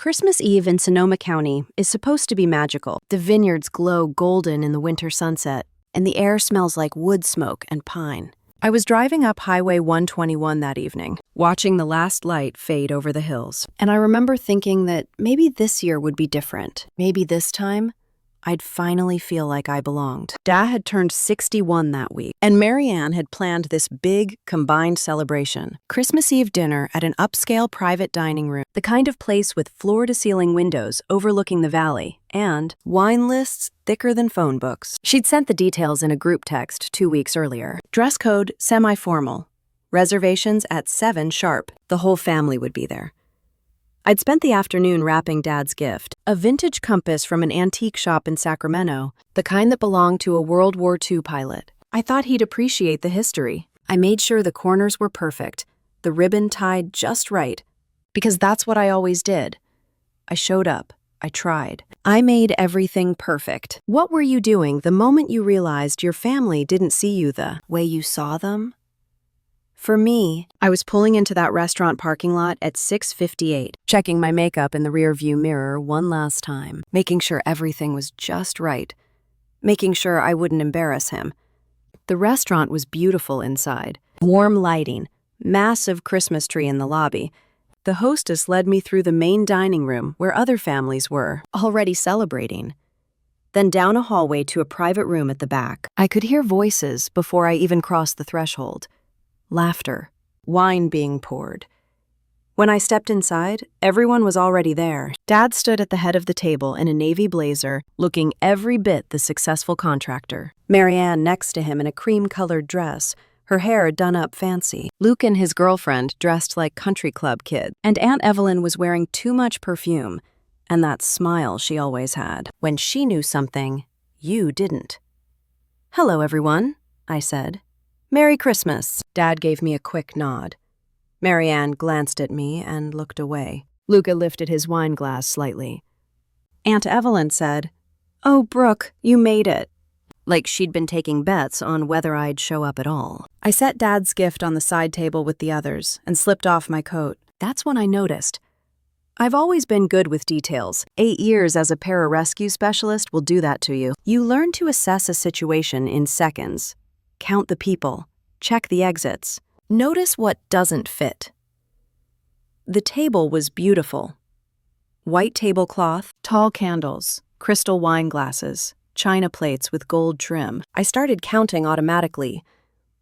Christmas Eve in Sonoma County is supposed to be magical. The vineyards glow golden in the winter sunset, and the air smells like wood smoke and pine. I was driving up Highway 121 that evening, watching the last light fade over the hills, and I remember thinking that maybe this year would be different. Maybe this time, I'd finally feel like I belonged. Dad had turned 61 that week, and Marianne had planned this big, combined celebration. Christmas Eve dinner at an upscale private dining room, the kind of place with floor-to-ceiling windows overlooking the valley, and wine lists thicker than phone books. She'd sent the details in a group text 2 weeks earlier. Dress code, semi-formal. Reservations at 7 sharp. The whole family would be there. I'd spent the afternoon wrapping Dad's gift, a vintage compass from an antique shop in Sacramento, the kind that belonged to a World War II pilot. I thought he'd appreciate the history. I made sure the corners were perfect, the ribbon tied just right, because that's what I always did. I showed up. I tried. I made everything perfect. What were you doing the moment you realized your family didn't see you the way you saw them? For me, I was pulling into that restaurant parking lot at 6:58, checking my makeup in the rearview mirror one last time, making sure everything was just right, making sure I wouldn't embarrass him. The restaurant was beautiful inside, warm lighting, massive Christmas tree in the lobby. The hostess led me through the main dining room where other families were, already celebrating. Then down a hallway to a private room at the back. I could hear voices before I even crossed the threshold. Laughter, wine being poured. When I stepped inside, everyone was already there. Dad stood at the head of the table in a navy blazer, looking every bit the successful contractor. Marianne next to him in a cream-colored dress, her hair done up fancy. Luke and his girlfriend dressed like country club kids. And Aunt Evelyn was wearing too much perfume, and that smile she always had. When she knew something, you didn't. "Hello, everyone," I said. "Merry Christmas." Dad gave me a quick nod. Marianne glanced at me and looked away. Luca lifted his wine glass slightly. Aunt Evelyn said, "Oh, Brooke, you made it." Like she'd been taking bets on whether I'd show up at all. I set Dad's gift on the side table with the others and slipped off my coat. That's when I noticed. I've always been good with details. 8 years as a pararescue specialist will do that to you. You learn to assess a situation in seconds. Count the people, check the exits, notice what doesn't fit. The table was beautiful. White tablecloth, tall candles, crystal wine glasses, china plates with gold trim. I started counting automatically.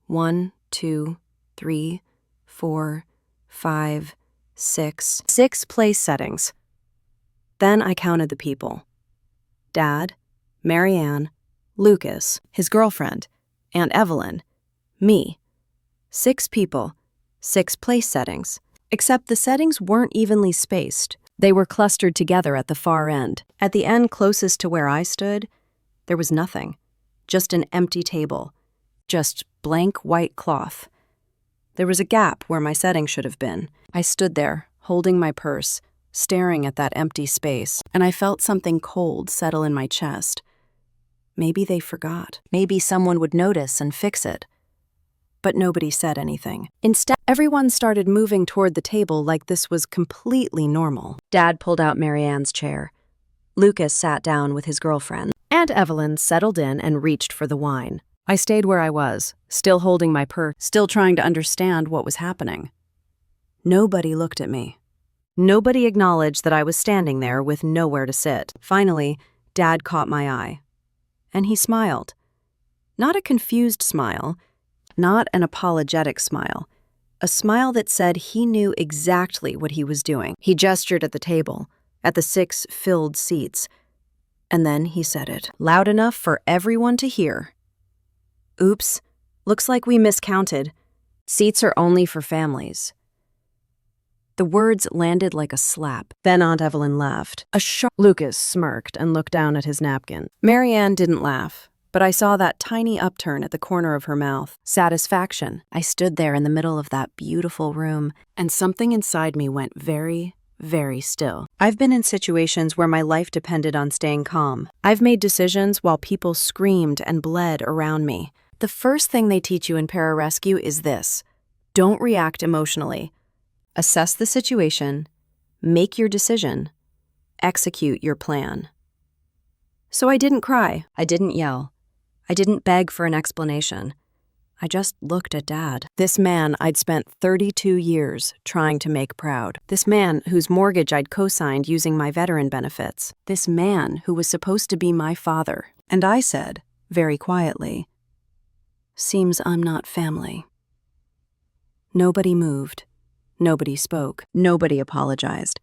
1, 2, 3, 4, 5, 6. 6 place settings. Then I counted the people. Dad, Marianne, Lucas, his girlfriend, Aunt Evelyn, me. 6 people, 6 place settings. Except the settings weren't evenly spaced. They were clustered together at the far end. At the end closest to where I stood, there was nothing. Just an empty table. Just blank white cloth. There was a gap where my setting should have been. I stood there, holding my purse, staring at that empty space, and I felt something cold settle in my chest. Maybe they forgot. Maybe someone would notice and fix it. But nobody said anything. Instead, everyone started moving toward the table like this was completely normal. Dad pulled out Marianne's chair. Lucas sat down with his girlfriend. Aunt Evelyn settled in and reached for the wine. I stayed where I was, still holding my purse, still trying to understand what was happening. Nobody looked at me. Nobody acknowledged that I was standing there with nowhere to sit. Finally, Dad caught my eye. And he smiled. Not a confused smile, not an apologetic smile. A smile that said he knew exactly what he was doing. He gestured at the table, at the 6 filled seats. And then he said it, loud enough for everyone to hear. "Oops, looks like we miscounted. Seats are only for families." The words landed like a slap. Then Aunt Evelyn laughed. Lucas smirked and looked down at his napkin. Marianne didn't laugh, but I saw that tiny upturn at the corner of her mouth. Satisfaction. I stood there in the middle of that beautiful room, and something inside me went very, very still. I've been in situations where my life depended on staying calm. I've made decisions while people screamed and bled around me. The first thing they teach you in pararescue is this: don't react emotionally. Assess the situation, make your decision, execute your plan. So I didn't cry. I didn't yell. I didn't beg for an explanation. I just looked at Dad. This man I'd spent 32 years trying to make proud. This man whose mortgage I'd co-signed using my veteran benefits. This man who was supposed to be my father. And I said, very quietly, "Seems I'm not family." Nobody moved. Nobody spoke. Nobody apologized.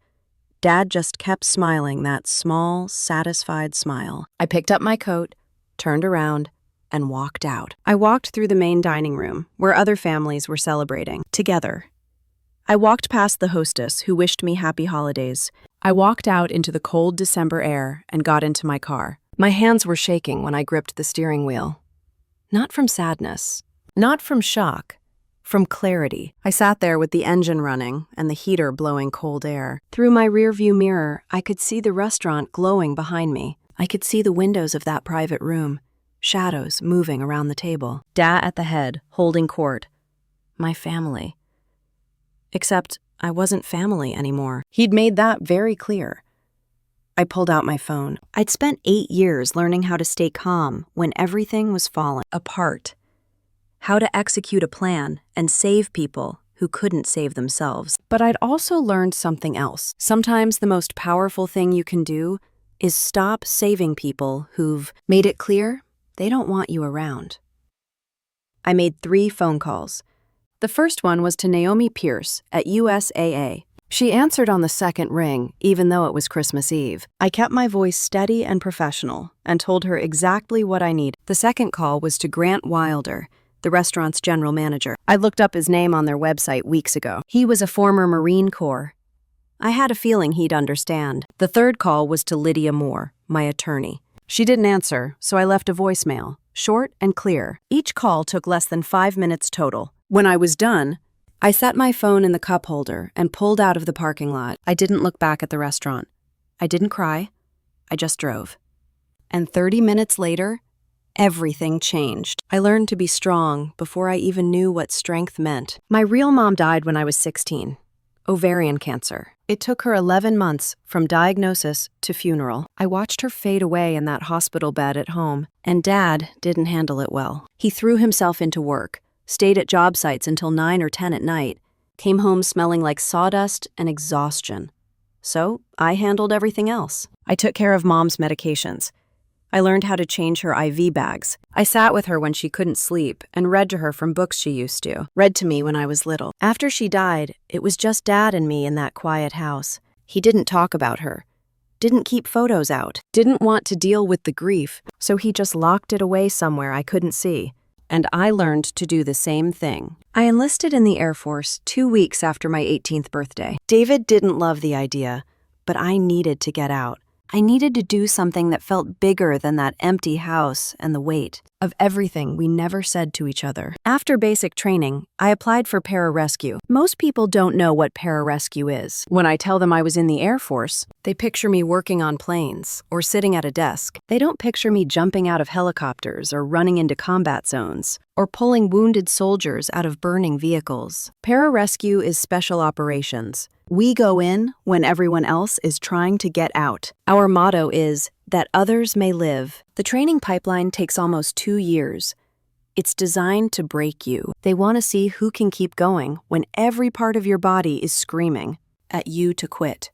Dad just kept smiling that small, satisfied smile. I picked up my coat, turned around, and walked out. I walked through the main dining room, where other families were celebrating, together. I walked past the hostess, who wished me happy holidays. I walked out into the cold December air and got into my car. My hands were shaking when I gripped the steering wheel. Not from sadness, not from shock, from clarity. I sat there with the engine running and the heater blowing cold air. Through my rearview mirror, I could see the restaurant glowing behind me. I could see the windows of that private room, shadows moving around the table. Dad at the head, holding court. My family. Except I wasn't family anymore. He'd made that very clear. I pulled out my phone. I'd spent 8 years learning how to stay calm when everything was falling apart. How to execute a plan and save people who couldn't save themselves. But I'd also learned something else. Sometimes the most powerful thing you can do is stop saving people who've made it clear they don't want you around. I made 3 phone calls. The first one was to Naomi Pierce at USAA. She answered on the second ring, even though it was Christmas Eve. I kept my voice steady and professional and told her exactly what I needed. The second call was to Grant Wilder, the restaurant's general manager. I looked up his name on their website weeks ago. He was a former Marine Corps. I had a feeling he'd understand. The third call was to Lydia Moore, my attorney. She didn't answer, so I left a voicemail, short and clear. Each call took less than 5 minutes total. When I was done, I set my phone in the cup holder and pulled out of the parking lot. I didn't look back at the restaurant. I didn't cry. I just drove. And 30 minutes later, everything changed. I learned to be strong before I even knew what strength meant. My real mom died when I was 16. Ovarian cancer. It took her 11 months from diagnosis to funeral. I watched her fade away in that hospital bed at home, and Dad didn't handle it well. He threw himself into work, stayed at job sites until 9 or 10 at night, came home smelling like sawdust and exhaustion. So I handled everything else. I took care of Mom's medications. I learned how to change her IV bags. I sat with her when she couldn't sleep and read to her from books she used to, read to me when I was little. After she died, it was just Dad and me in that quiet house. He didn't talk about her, didn't keep photos out, didn't want to deal with the grief, so he just locked it away somewhere I couldn't see. And I learned to do the same thing. I enlisted in the Air Force 2 weeks after my 18th birthday. David didn't love the idea, but I needed to get out. I needed to do something that felt bigger than that empty house and the weight of everything we never said to each other. After basic training, I applied for pararescue. Most people don't know what pararescue is. When I tell them I was in the Air Force, they picture me working on planes or sitting at a desk. They don't picture me jumping out of helicopters or running into combat zones or pulling wounded soldiers out of burning vehicles. Pararescue is special operations. We go in when everyone else is trying to get out. Our motto is that others may live. The training pipeline takes almost 2 years. It's designed to break you. They want to see who can keep going when every part of your body is screaming at you to quit.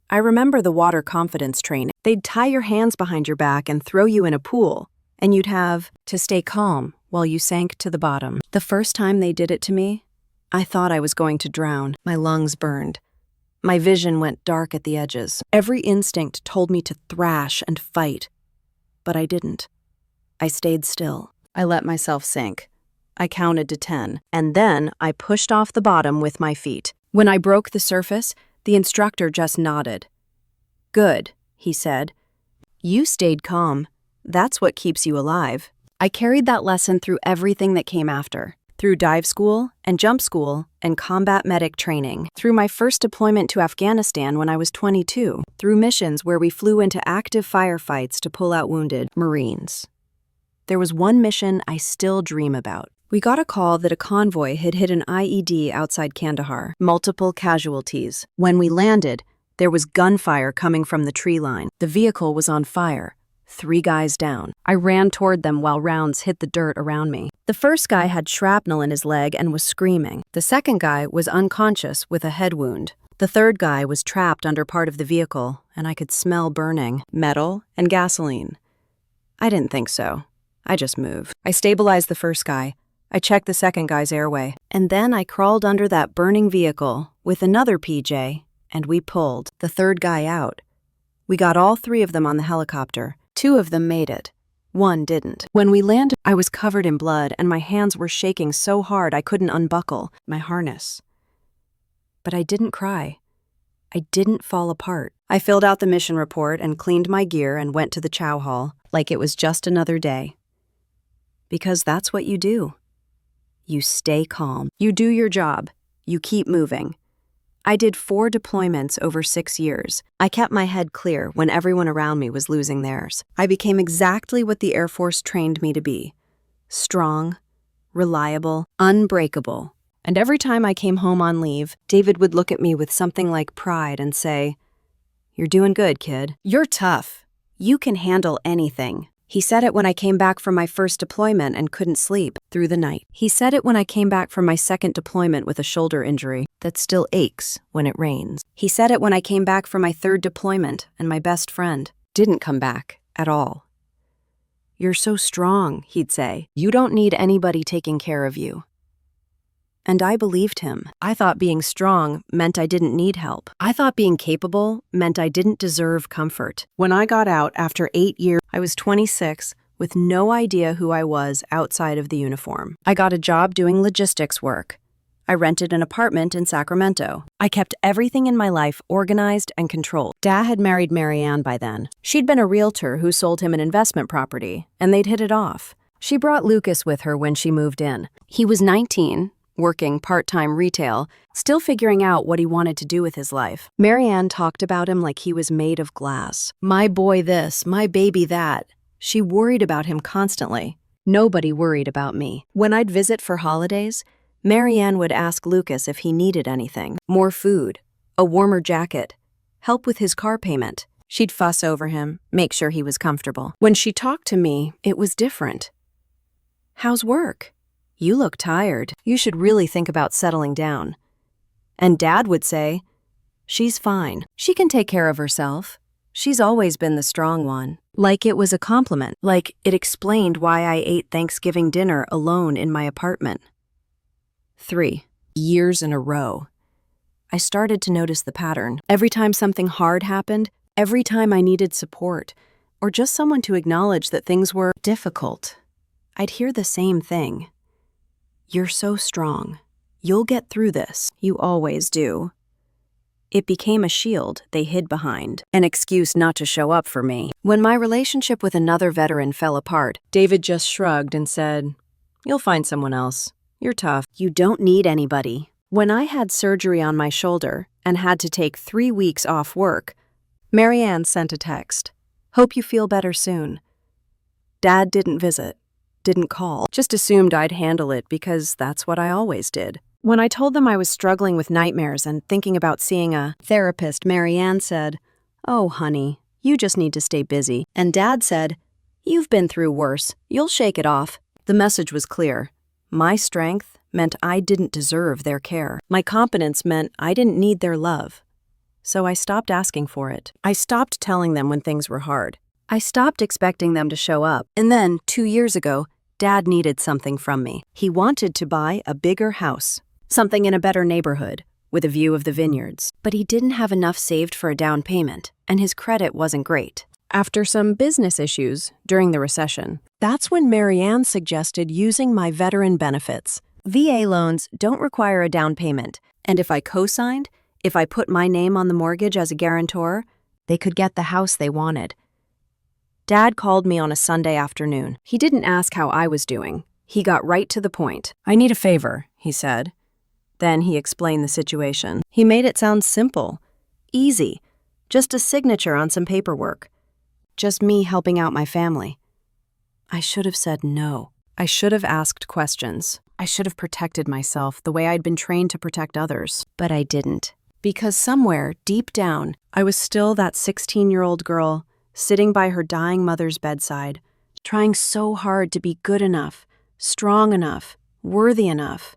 I remember the water confidence training. They'd tie your hands behind your back and throw you in a pool, and you'd have to stay calm while you sank to the bottom. The first time they did it to me, I thought I was going to drown. My lungs burned. My vision went dark at the edges. Every instinct told me to thrash and fight, but I didn't. I stayed still. I let myself sink. I counted to 10, and then I pushed off the bottom with my feet. When I broke the surface, the instructor just nodded. "Good," he said. "You stayed calm. That's what keeps you alive." I carried that lesson through everything that came after. Through dive school and jump school and combat medic training, through my first deployment to Afghanistan when I was 22, through missions where we flew into active firefights to pull out wounded Marines. There was one mission I still dream about. We got a call that a convoy had hit an IED outside Kandahar, multiple casualties. When we landed, There was gunfire coming from the tree line. The vehicle was on fire. 3 guys down. I ran toward them while rounds hit the dirt around me. The first guy had shrapnel in his leg and was screaming. The second guy was unconscious with a head wound. The third guy was trapped under part of the vehicle, and I could smell burning metal and gasoline. I didn't think so. I just moved. I stabilized the first guy. I checked the second guy's airway. And then I crawled under that burning vehicle with another PJ, and we pulled the third guy out. We got all 3 of them on the helicopter. 2 of them made it. 1 didn't. When we landed, I was covered in blood, and my hands were shaking so hard I couldn't unbuckle my harness. But I didn't cry. I didn't fall apart. I filled out the mission report and cleaned my gear and went to the chow hall like it was just another day. Because that's what you do. You stay calm. You do your job. You keep moving. I did 4 deployments over 6 years. I kept my head clear when everyone around me was losing theirs. I became exactly what the Air Force trained me to be. Strong, reliable, unbreakable. And every time I came home on leave, David would look at me with something like pride and say, "You're doing good, kid. You're tough. You can handle anything." He said it when I came back from my first deployment and couldn't sleep through the night. He said it when I came back from my second deployment with a shoulder injury that still aches when it rains. He said it when I came back from my third deployment and my best friend didn't come back at all. "You're so strong," he'd say. "You don't need anybody taking care of you." And I believed him. I thought being strong meant I didn't need help. I thought being capable meant I didn't deserve comfort. When I got out after 8 years, I was 26 with no idea who I was outside of the uniform. I got a job doing logistics work. I rented an apartment in Sacramento. I kept everything in my life organized and controlled. Dad had married Marianne by then. She'd been a realtor who sold him an investment property, and they'd hit it off. She brought Lucas with her when she moved in. He was 19, working part-time retail, still figuring out what he wanted to do with his life. Marianne talked about him like he was made of glass. My boy this, my baby that. She worried about him constantly. Nobody worried about me. When I'd visit for holidays, Marianne would ask Lucas if he needed anything. More food, a warmer jacket, help with his car payment. She'd fuss over him, make sure he was comfortable. When she talked to me, it was different. "How's work? You look tired. You should really think about settling down." And Dad would say, "She's fine. She can take care of herself. She's always been the strong one." Like it was a compliment, like it explained why I ate Thanksgiving dinner alone in my apartment. 3 years in a row. I started to notice the pattern. Every time something hard happened, every time I needed support, or just someone to acknowledge that things were difficult, I'd hear the same thing. "You're so strong. You'll get through this. You always do." It became a shield they hid behind, an excuse not to show up for me. When my relationship with another veteran fell apart, David just shrugged and said, "You'll find someone else. You're tough. You don't need anybody." When I had surgery on my shoulder and had to take 3 weeks off work, Marianne sent a text. "Hope you feel better soon." Dad didn't visit. Didn't call, just assumed I'd handle it because that's what I always did. When I told them I was struggling with nightmares and thinking about seeing a therapist, Marianne said, "Oh, honey, you just need to stay busy." And Dad said, "You've been through worse. You'll shake it off." The message was clear. My strength meant I didn't deserve their care. My competence meant I didn't need their love. So I stopped asking for it. I stopped telling them when things were hard. I stopped expecting them to show up. And then, 2 years ago, Dad needed something from me. He wanted to buy a bigger house, something in a better neighborhood, with a view of the vineyards. But he didn't have enough saved for a down payment, and his credit wasn't great. After some business issues during the recession, that's when Marianne suggested using my veteran benefits. VA loans don't require a down payment, and if I co-signed, if I put my name on the mortgage as a guarantor, they could get the house they wanted. Dad called me on a Sunday afternoon. He didn't ask how I was doing. He got right to the point. "I need a favor," he said. Then he explained the situation. He made it sound simple, easy, just a signature on some paperwork. Just me helping out my family. I should have said no. I should have asked questions. I should have protected myself the way I'd been trained to protect others. But I didn't. Because somewhere, deep down, I was still that 16-year-old girl, sitting by her dying mother's bedside, trying so hard to be good enough, strong enough, worthy enough.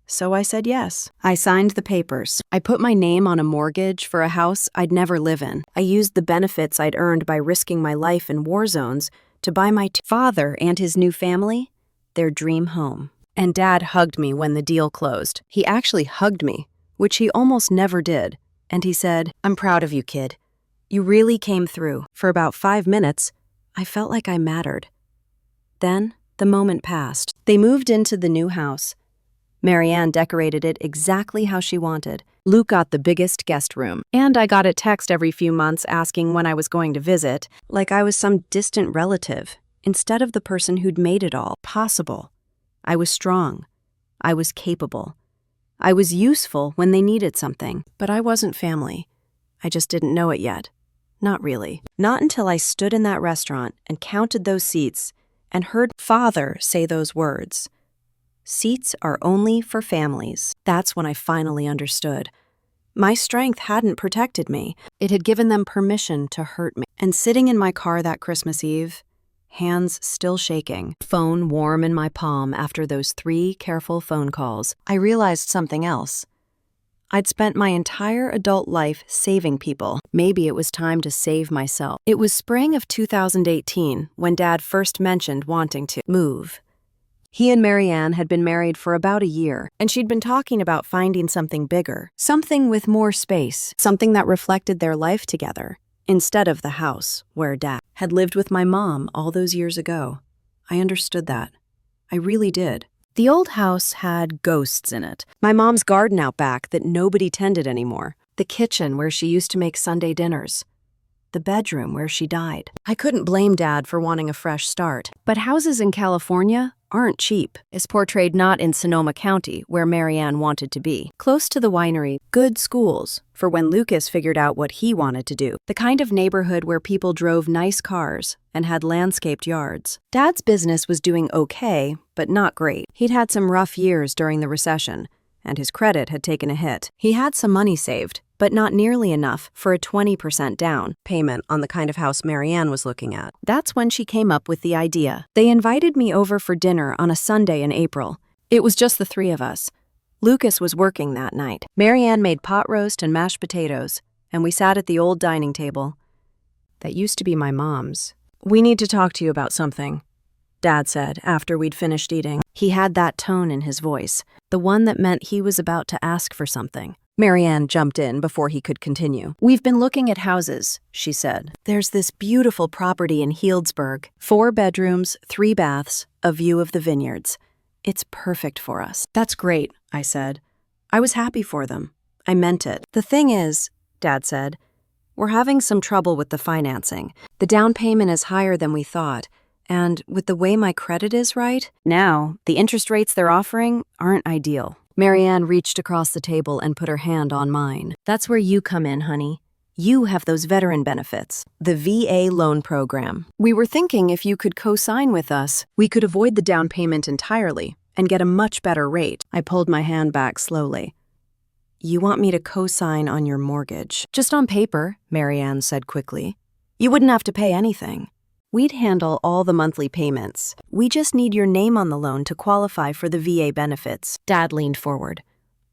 So I said yes. I signed the papers. I put my name on a mortgage for a house I'd never live in. I used the benefits I'd earned by risking my life in war zones to buy my father and his new family their dream home. And Dad hugged me when the deal closed. He actually hugged me, which he almost never did. And he said, "I'm proud of you, kid. You really came through." For about 5 minutes, I felt like I mattered. Then, the moment passed. They moved into the new house. Marianne decorated it exactly how she wanted. Luke got the biggest guest room. And I got a text every few months asking when I was going to visit, like I was some distant relative, instead of the person who'd made it all possible. I was strong. I was capable. I was useful when they needed something. But I wasn't family. I just didn't know it yet. Not really. Not until I stood in that restaurant and counted those seats and heard Father say those words. Seats are only for families. That's when I finally understood. My strength hadn't protected me. It had given them permission to hurt me. And sitting in my car that Christmas Eve, hands still shaking, phone warm in my palm after those 3 careful phone calls, I realized something else. I'd spent my entire adult life saving people. Maybe it was time to save myself. It was spring of 2018 when Dad first mentioned wanting to move. He and Marianne had been married for about a year, and she'd been talking about finding something bigger, something with more space, something that reflected their life together, instead of the house where Dad had lived with my mom all those years ago. I understood that. I really did. The old house had ghosts in it. My mom's garden out back that nobody tended anymore. The kitchen where she used to make Sunday dinners. The bedroom where she died. I couldn't blame Dad for wanting a fresh start. But houses in California aren't cheap, is portrayed not in Sonoma County, where Marianne wanted to be. Close to the winery, good schools, for when Lucas figured out what he wanted to do. The kind of neighborhood where people drove nice cars and had landscaped yards. Dad's business was doing okay, but not great. He'd had some rough years during the recession, and his credit had taken a hit. He had some money saved, but not nearly enough for a 20% down payment on the kind of house Marianne was looking at. That's when she came up with the idea. They invited me over for dinner on a Sunday in April. It was just the 3 of us. Lucas was working that night. Marianne made pot roast and mashed potatoes, and we sat at the old dining table. That used to be my mom's. "We need to talk to you about something," Dad said after we'd finished eating. He had that tone in his voice, the one that meant he was about to ask for something. Marianne jumped in before he could continue. "We've been looking at houses," she said. "There's this beautiful property in Healdsburg. 4 bedrooms, 3 baths, a view of the vineyards. It's perfect for us." "That's great," I said. I was happy for them. I meant it. "The thing is," Dad said, "we're having some trouble with the financing. The down payment is higher than we thought. And with the way my credit is right now, the interest rates they're offering aren't ideal." Marianne reached across the table and put her hand on mine. "That's where you come in, honey. You have those veteran benefits, the VA loan program. We were thinking if you could co-sign with us, we could avoid the down payment entirely and get a much better rate." I pulled my hand back slowly. "You want me to co-sign on your mortgage?" "Just on paper," Marianne said quickly. "You wouldn't have to pay anything. We'd handle all the monthly payments. We just need your name on the loan to qualify for the VA benefits." Dad leaned forward.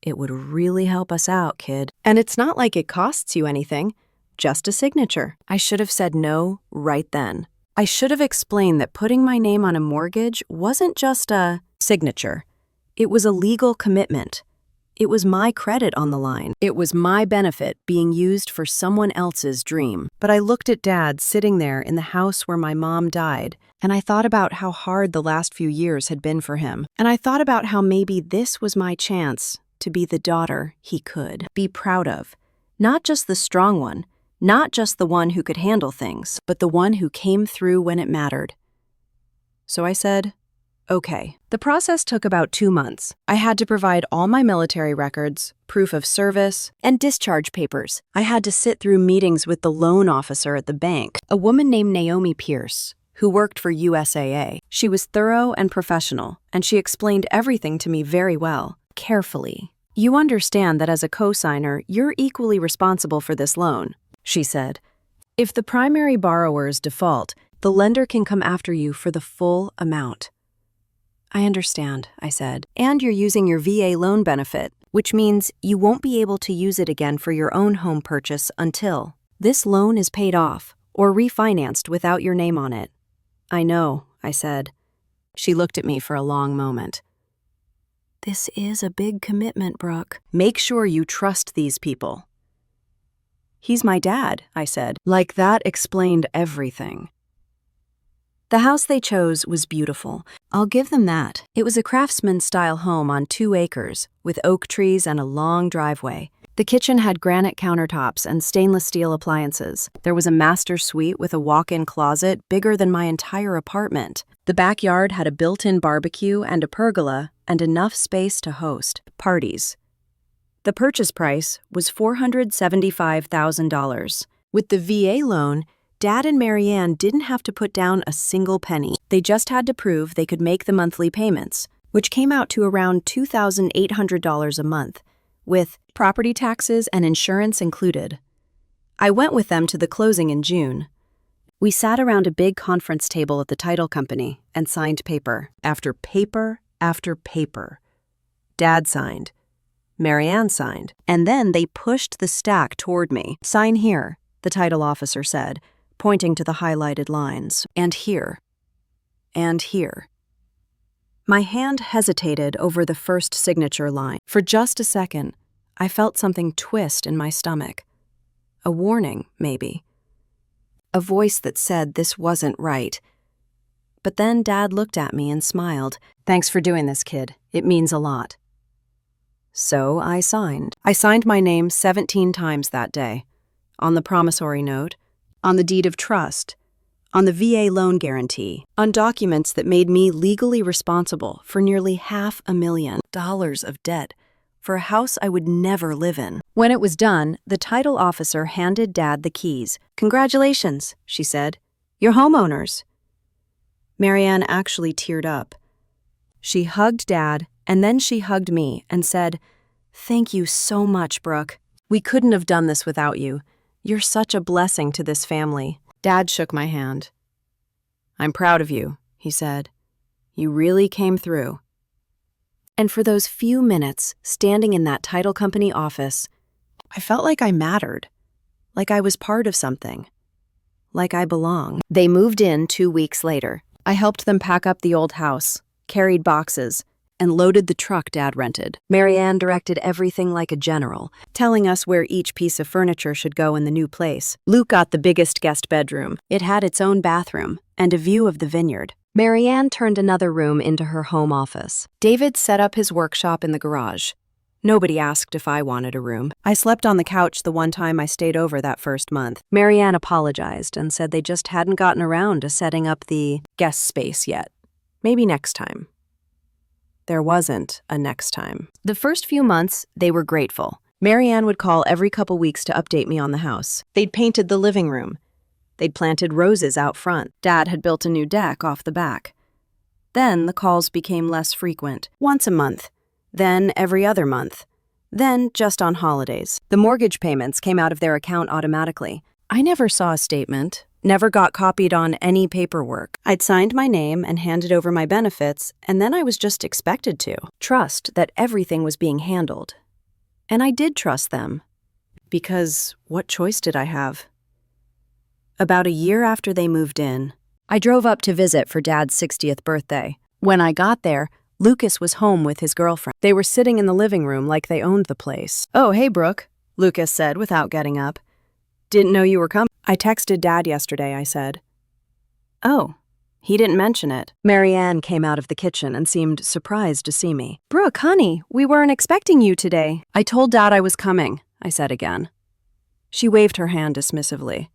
"It would really help us out, kid. And it's not like it costs you anything, just a signature." I should have said no right then. I should have explained that putting my name on a mortgage wasn't just a signature. It was a legal commitment. It was my credit on the line. It was my benefit being used for someone else's dream. But I looked at Dad sitting there in the house where my mom died, and I thought about how hard the last few years had been for him. And I thought about how maybe this was my chance to be the daughter he could be proud of. Not just the strong one, not just the one who could handle things, but the one who came through when it mattered. So I said, "Okay." The process took about 2 months. I had to provide all my military records, proof of service, and discharge papers. I had to sit through meetings with the loan officer at the bank, a woman named Naomi Pierce, who worked for USAA. She was thorough and professional, and she explained everything to me very well, carefully. You understand that as a co-signer, you're equally responsible for this loan, she said. If the primary borrowers default, the lender can come after you for the full amount. I understand, I said. And you're using your VA loan benefit, which means you won't be able to use it again for your own home purchase until this loan is paid off or refinanced without your name on it. I know, I said. She looked at me for a long moment. This is a big commitment, Brooke. Make sure you trust these people. He's my dad, I said. Like that explained everything. The house they chose was beautiful. I'll give them that. It was a craftsman-style home on 2 acres, with oak trees and a long driveway. The kitchen had granite countertops and stainless steel appliances. There was a master suite with a walk-in closet bigger than my entire apartment. The backyard had a built-in barbecue and a pergola and enough space to host parties. The purchase price was $475,000. With the VA loan, Dad and Marianne didn't have to put down a single penny. They just had to prove they could make the monthly payments, which came out to around $2,800 a month, with property taxes and insurance included. I went with them to the closing in June. We sat around a big conference table at the title company and signed paper after paper after paper. Dad signed. Marianne signed. And then they pushed the stack toward me. Sign here, the title officer said, pointing to the highlighted lines. And here. And here. My hand hesitated over the first signature line. For just a second, I felt something twist in my stomach. A warning, maybe. A voice that said this wasn't right. But then Dad looked at me and smiled. Thanks for doing this, kid. It means a lot. So I signed. I signed my name 17 times that day. On the promissory note, on the deed of trust, on the VA loan guarantee, on documents that made me legally responsible for nearly $500,000 of debt for a house I would never live in. When it was done, the title officer handed Dad the keys. Congratulations, she said. You're homeowners. Marianne actually teared up. She hugged Dad, and then she hugged me and said, Thank you so much, Brooke. We couldn't have done this without you. You're such a blessing to this family. Dad shook my hand. I'm proud of you, he said. You really came through. And for those few minutes, standing in that title company office, I felt like I mattered, like I was part of something, like I belonged. They moved in 2 weeks later. I helped them pack up the old house, carried boxes, and loaded the truck Dad rented. Marianne directed everything like a general, telling us where each piece of furniture should go in the new place. Luke got the biggest guest bedroom. It had its own bathroom and a view of the vineyard. Marianne turned another room into her home office. David set up his workshop in the garage. Nobody asked if I wanted a room. I slept on the couch the one time I stayed over that first month. Marianne apologized and said they just hadn't gotten around to setting up the guest space yet. Maybe next time. There wasn't a next time. The first few months, they were grateful. Marianne would call every couple weeks to update me on the house. They'd painted the living room. They'd planted roses out front. Dad had built a new deck off the back. Then the calls became less frequent, once a month, then every other month, then just on holidays. The mortgage payments came out of their account automatically. I never saw a statement, never got copied on any paperwork. I'd signed my name and handed over my benefits, and then I was just expected to trust that everything was being handled. And I did trust them, because what choice did I have? About a year after they moved in, I drove up to visit for Dad's 60th birthday. When I got there, Lucas was home with his girlfriend. They were sitting in the living room like they owned the place. Oh, hey, Brooke, Lucas said without getting up. Didn't know you were coming. I texted Dad yesterday, I said. Oh, he didn't mention it. Marianne came out of the kitchen and seemed surprised to see me. Brooke, honey, we weren't expecting you today. I told Dad I was coming, I said again. She waved her hand dismissively.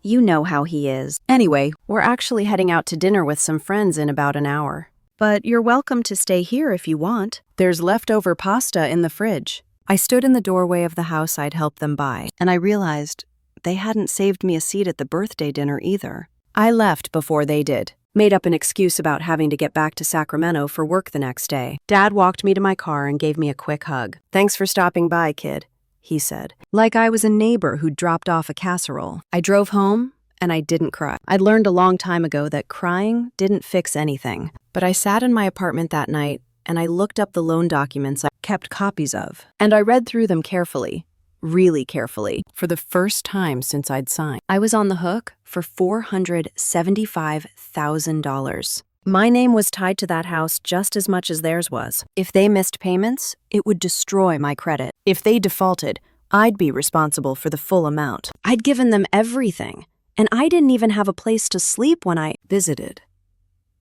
You know how he is. Anyway, we're actually heading out to dinner with some friends in about an hour. But you're welcome to stay here if you want. There's leftover pasta in the fridge. I stood in the doorway of the house I'd helped them buy, and I realized they hadn't saved me a seat at the birthday dinner either. I left before they did, Made up an excuse about having to get back to Sacramento for work the next day. Dad walked me to my car and gave me a quick hug. "Thanks for stopping by, kid," he said, like I was a neighbor who'd dropped off a casserole. I drove home, and I didn't cry. I'd learned a long time ago that crying didn't fix anything. But I sat in my apartment that night, and I looked up the loan documents I kept copies of. And I read through them carefully, really carefully, for the first time since I'd signed. I was on the hook for $475,000. My name was tied to that house just as much as theirs was. If they missed payments, it would destroy my credit. If they defaulted, I'd be responsible for the full amount. I'd given them everything, and I didn't even have a place to sleep when I visited.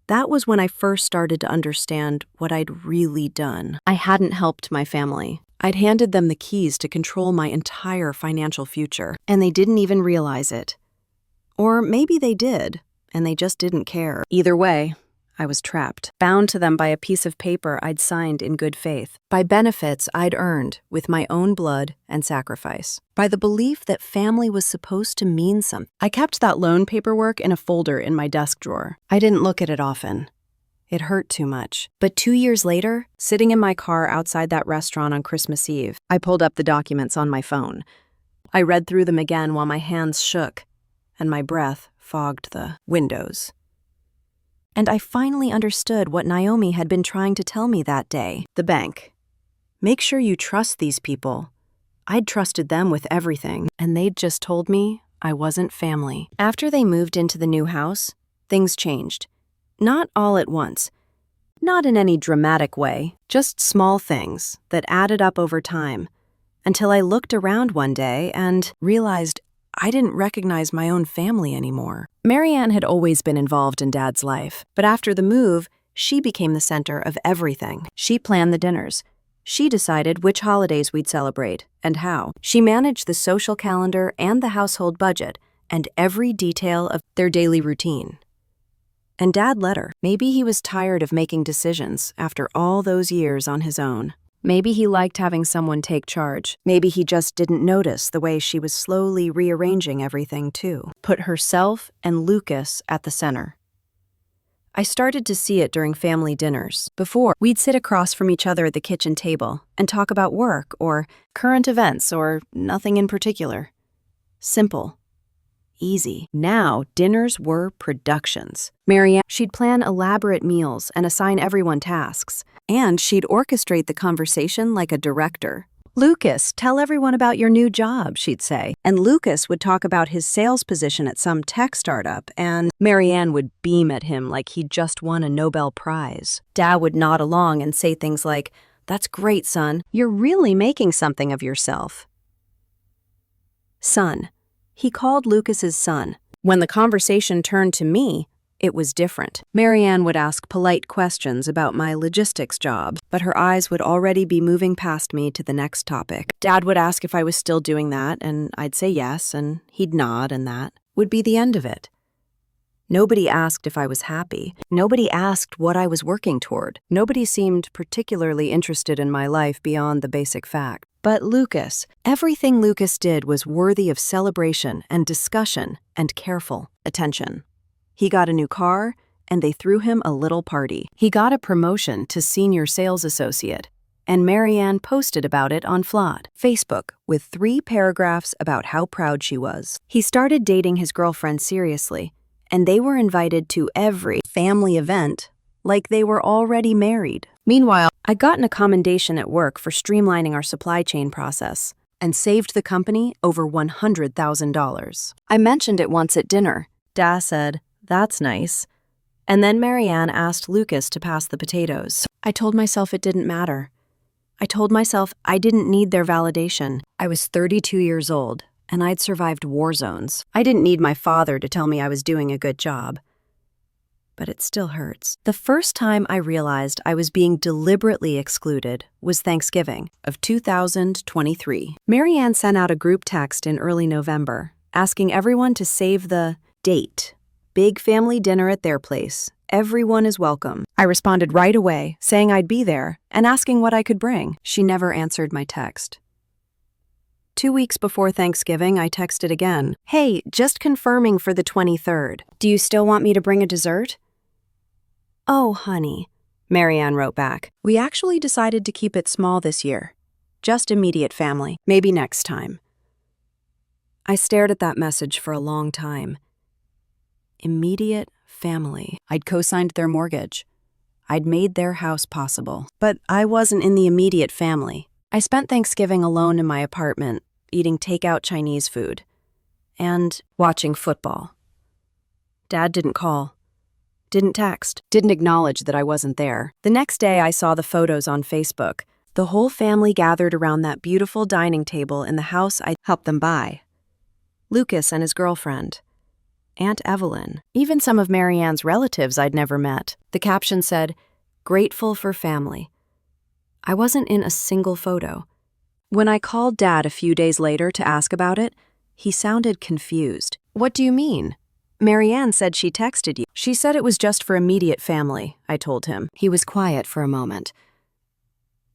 That was when I first started to understand what I'd really done. I hadn't helped my family. I'd handed them the keys to control my entire financial future, and they didn't even realize it. Or maybe they did, and they just didn't care. Either way, I was trapped, bound to them by a piece of paper I'd signed in good faith, by benefits I'd earned with my own blood and sacrifice, by the belief that family was supposed to mean something. I kept that loan paperwork in a folder in my desk drawer. I didn't look at it often. It hurt too much. But 2 years later, sitting in my car outside that restaurant on Christmas Eve, I pulled up the documents on my phone. I read through them again while my hands shook and my breath fogged the windows. And I finally understood what Naomi had been trying to tell me that day. The bank. Make sure you trust these people. I'd trusted them with everything, and they'd just told me I wasn't family. After they moved into the new house, things changed. Not all at once. Not in any dramatic way, just small things that added up over time, until I looked around one day and realized I didn't recognize my own family anymore. Marianne had always been involved in Dad's life, but after the move, she became the center of everything. She planned the dinners. She decided which holidays we'd celebrate and how. She managed the social calendar and the household budget and every detail of their daily routine. And Dad let her. Maybe he was tired of making decisions after all those years on his own. Maybe he liked having someone take charge. Maybe he just didn't notice the way she was slowly rearranging everything too. Put herself and Lucas at the center. I started to see it during family dinners. Before, we'd sit across from each other at the kitchen table and talk about work or current events or nothing in particular. Simple. Easy. Now, dinners were productions. Marianne, she'd plan elaborate meals and assign everyone tasks. And she'd orchestrate the conversation like a director. "Lucas, tell everyone about your new job," she'd say. And Lucas would talk about his sales position at some tech startup, and Marianne would beam at him like he'd just won a Nobel Prize. Dad would nod along and say things like, "That's great, son. You're really making something of yourself." Son. He called Lucas his son. When the conversation turned to me, it was different. Marianne would ask polite questions about my logistics job, but her eyes would already be moving past me to the next topic. Dad would ask if I was still doing that, and I'd say yes, and he'd nod, and that would be the end of it. Nobody asked if I was happy. Nobody asked what I was working toward. Nobody seemed particularly interested in my life beyond the basic fact. But Lucas, everything Lucas did was worthy of celebration and discussion and careful attention. He got a new car, and they threw him a little party. He got a promotion to senior sales associate, and Marianne posted about it on Flawed Facebook with 3 paragraphs about how proud she was. He started dating his girlfriend seriously, and they were invited to every family event like they were already married. Meanwhile, I'd gotten a commendation at work for streamlining our supply chain process and saved the company over $100,000. I mentioned it once at dinner. Dad said, "That's nice." And then Marianne asked Lucas to pass the potatoes. I told myself it didn't matter. I told myself I didn't need their validation. I was 32 years old, and I'd survived war zones. I didn't need my father to tell me I was doing a good job. But it still hurts. The first time I realized I was being deliberately excluded was Thanksgiving of 2023. Marianne sent out a group text in early November, asking everyone to save the date. Big family dinner at their place. Everyone is welcome. I responded right away, saying I'd be there and asking what I could bring. She never answered my text. 2 weeks before Thanksgiving, I texted again. "Hey, just confirming for the 23rd. Do you still want me to bring a dessert?" "Oh, honey," Marianne wrote back. "We actually decided to keep it small this year. Just immediate family. Maybe next time." I stared at that message for a long time. Immediate family. I'd co-signed their mortgage. I'd made their house possible. But I wasn't in the immediate family. I spent Thanksgiving alone in my apartment, eating takeout Chinese food and watching football. Dad didn't call, didn't text, didn't acknowledge that I wasn't there. The next day, I saw the photos on Facebook. The whole family gathered around that beautiful dining table in the house I'd helped them buy. Lucas and his girlfriend, Aunt Evelyn, even some of Marianne's relatives I'd never met. The caption said, "Grateful for family." I wasn't in a single photo. When I called Dad a few days later to ask about it, he sounded confused. "What do you mean? Marianne said she texted you." "She said it was just for immediate family," I told him. He was quiet for a moment.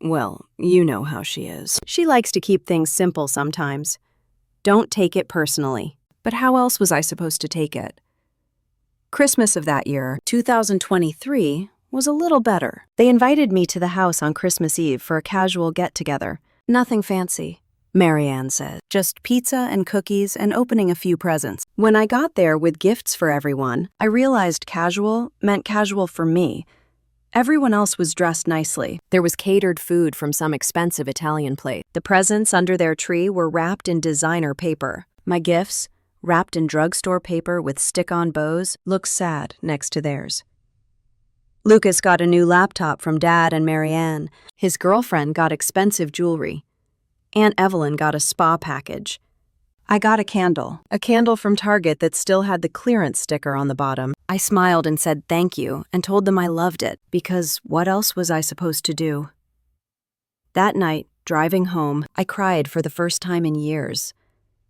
"Well, you know how she is. She likes to keep things simple sometimes. Don't take it personally." But how else was I supposed to take it? Christmas of that year, 2023, was a little better. They invited me to the house on Christmas Eve for a casual get-together. Nothing fancy, Marianne said. Just pizza and cookies and opening a few presents. When I got there with gifts for everyone, I realized casual meant casual for me. Everyone else was dressed nicely. There was catered food from some expensive Italian place. The presents under their tree were wrapped in designer paper. My gifts, wrapped in drugstore paper with stick-on bows, looked sad next to theirs. Lucas got a new laptop from Dad and Marianne. His girlfriend got expensive jewelry. Aunt Evelyn got a spa package. I got a candle from Target that still had the clearance sticker on the bottom. I smiled and said thank you and told them I loved it, because what else was I supposed to do? That night, driving home, I cried for the first time in years.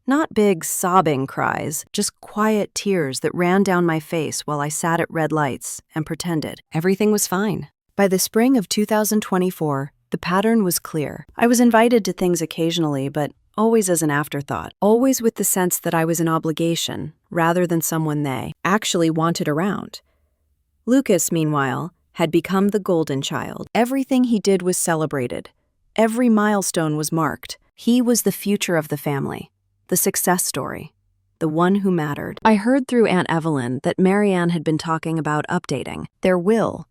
Not big, sobbing cries, just quiet tears that ran down my face while I sat at red lights and pretended everything was fine. By the spring of 2024, the pattern was clear. I was invited to things occasionally, but always as an afterthought, always with the sense that I was an obligation rather than someone they actually wanted around. Lucas, meanwhile, had become the golden child. Everything he did was celebrated. Every milestone was marked. He was the future of the family. The success story, the one who mattered. I heard through Aunt Evelyn that Marianne had been talking about updating their will,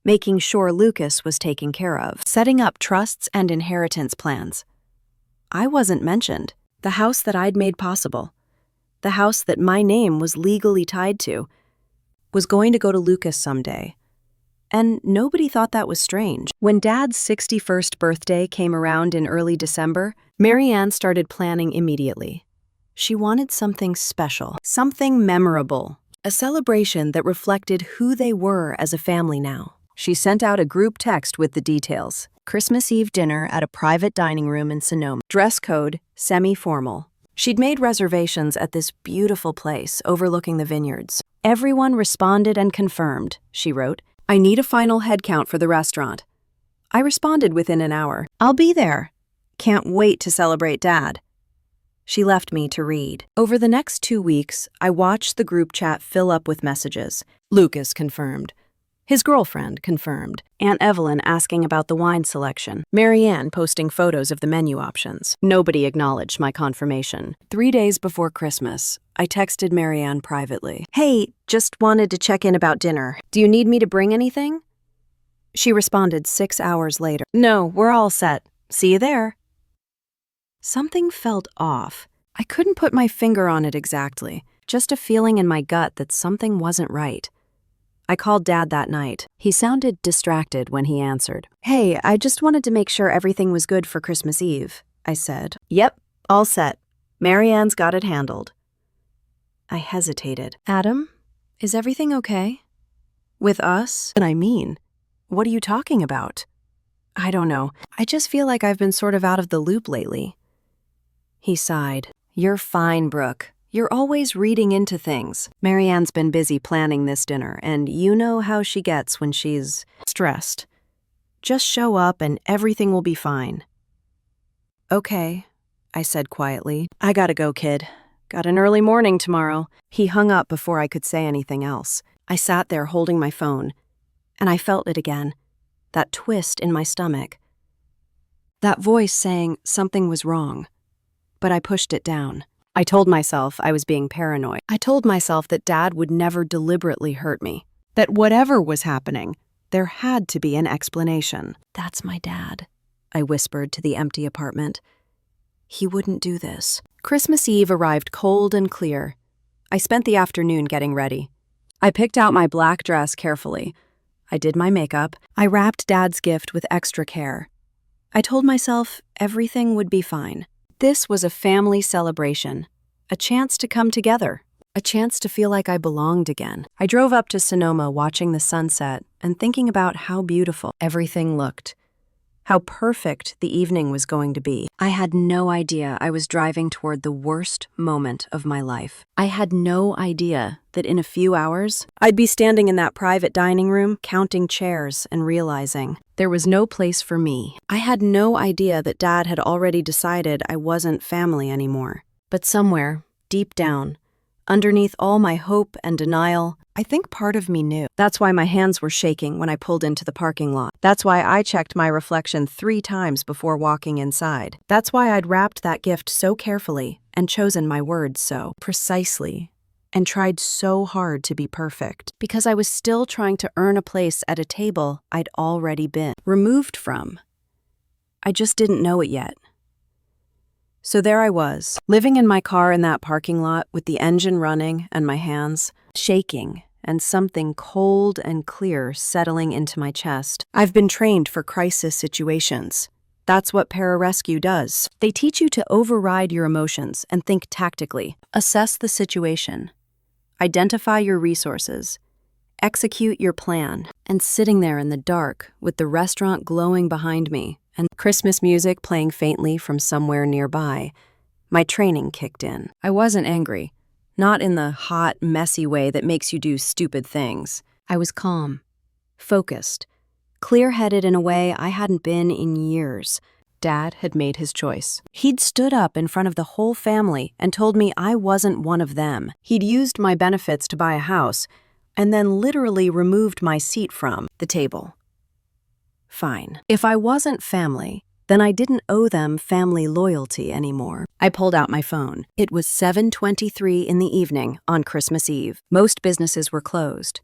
making sure Lucas was taken care of, setting up trusts and inheritance plans. I wasn't mentioned. The house that I'd made possible, the house that my name was legally tied to, was going to go to Lucas someday. And nobody thought that was strange. When Dad's 61st birthday came around in early December, Marianne started planning immediately. She wanted something special, something memorable, a celebration that reflected who they were as a family now. She sent out a group text with the details. Christmas Eve dinner at a private dining room in Sonoma. Dress code, semi-formal. She'd made reservations at this beautiful place overlooking the vineyards. Everyone responded and confirmed, she wrote. I need a final head count for the restaurant. I responded within an hour. I'll be there. Can't wait to celebrate Dad. She left me to read. Over the next 2 weeks, I watched the group chat fill up with messages. Lucas confirmed. His girlfriend confirmed. Aunt Evelyn asking about the wine selection. Marianne posting photos of the menu options. Nobody acknowledged my confirmation. 3 days before Christmas, I texted Marianne privately. Hey, just wanted to check in about dinner. Do you need me to bring anything? She responded 6 hours later. No, we're all set. See you there. Something felt off. I couldn't put my finger on it exactly. Just a feeling in my gut that something wasn't right. I called Dad that night. He sounded distracted when he answered. Hey, I just wanted to make sure everything was good for Christmas Eve, I said. Yep, all set. Marianne's got it handled. I hesitated. Adam, is everything okay? With us? And I mean, what are you talking about? I don't know. I just feel like I've been sort of out of the loop lately. He sighed. You're fine, Brooke. You're always reading into things. Marianne's been busy planning this dinner, and you know how she gets when she's stressed. Just show up and everything will be fine. Okay, I said quietly. I gotta go, kid. Got an early morning tomorrow. He hung up before I could say anything else. I sat there holding my phone. And I felt it again, that twist in my stomach. That voice saying something was wrong, but I pushed it down. I told myself I was being paranoid. I told myself that Dad would never deliberately hurt me, that whatever was happening, there had to be an explanation. "That's my dad," I whispered to the empty apartment. "He wouldn't do this." Christmas Eve arrived cold and clear. I spent the afternoon getting ready. I picked out my black dress carefully. I did my makeup. I wrapped Dad's gift with extra care. I told myself everything would be fine. This was a family celebration, a chance to come together, a chance to feel like I belonged again. I drove up to Sonoma watching the sunset and thinking about how beautiful everything looked, how perfect the evening was going to be. I had no idea I was driving toward the worst moment of my life. I had no idea that in a few hours, I'd be standing in that private dining room, counting chairs and realizing there was no place for me. I had no idea that Dad had already decided I wasn't family anymore. But somewhere, deep down, underneath all my hope and denial, I think part of me knew. That's why my hands were shaking when I pulled into the parking lot. That's why I checked my reflection 3 times before walking inside. That's why I'd wrapped that gift so carefully and chosen my words so precisely and tried so hard to be perfect. Because I was still trying to earn a place at a table I'd already been removed from. I just didn't know it yet. So there I was, living in my car in that parking lot with the engine running and my hands shaking and something cold and clear settling into my chest. I've been trained for crisis situations. That's what pararescue does. They teach you to override your emotions and think tactically, assess the situation, identify your resources, execute your plan. And sitting there in the dark with the restaurant glowing behind me and Christmas music playing faintly from somewhere nearby, my training kicked in. I wasn't angry, not in the hot, messy way that makes you do stupid things. I was calm, focused, clear-headed in a way I hadn't been in years. Dad had made his choice. He'd stood up in front of the whole family and told me I wasn't one of them. He'd used my benefits to buy a house and then literally removed my seat from the table. Fine. If I wasn't family, then I didn't owe them family loyalty anymore. I pulled out my phone. It was 7:23 in the evening on Christmas Eve. Most businesses were closed.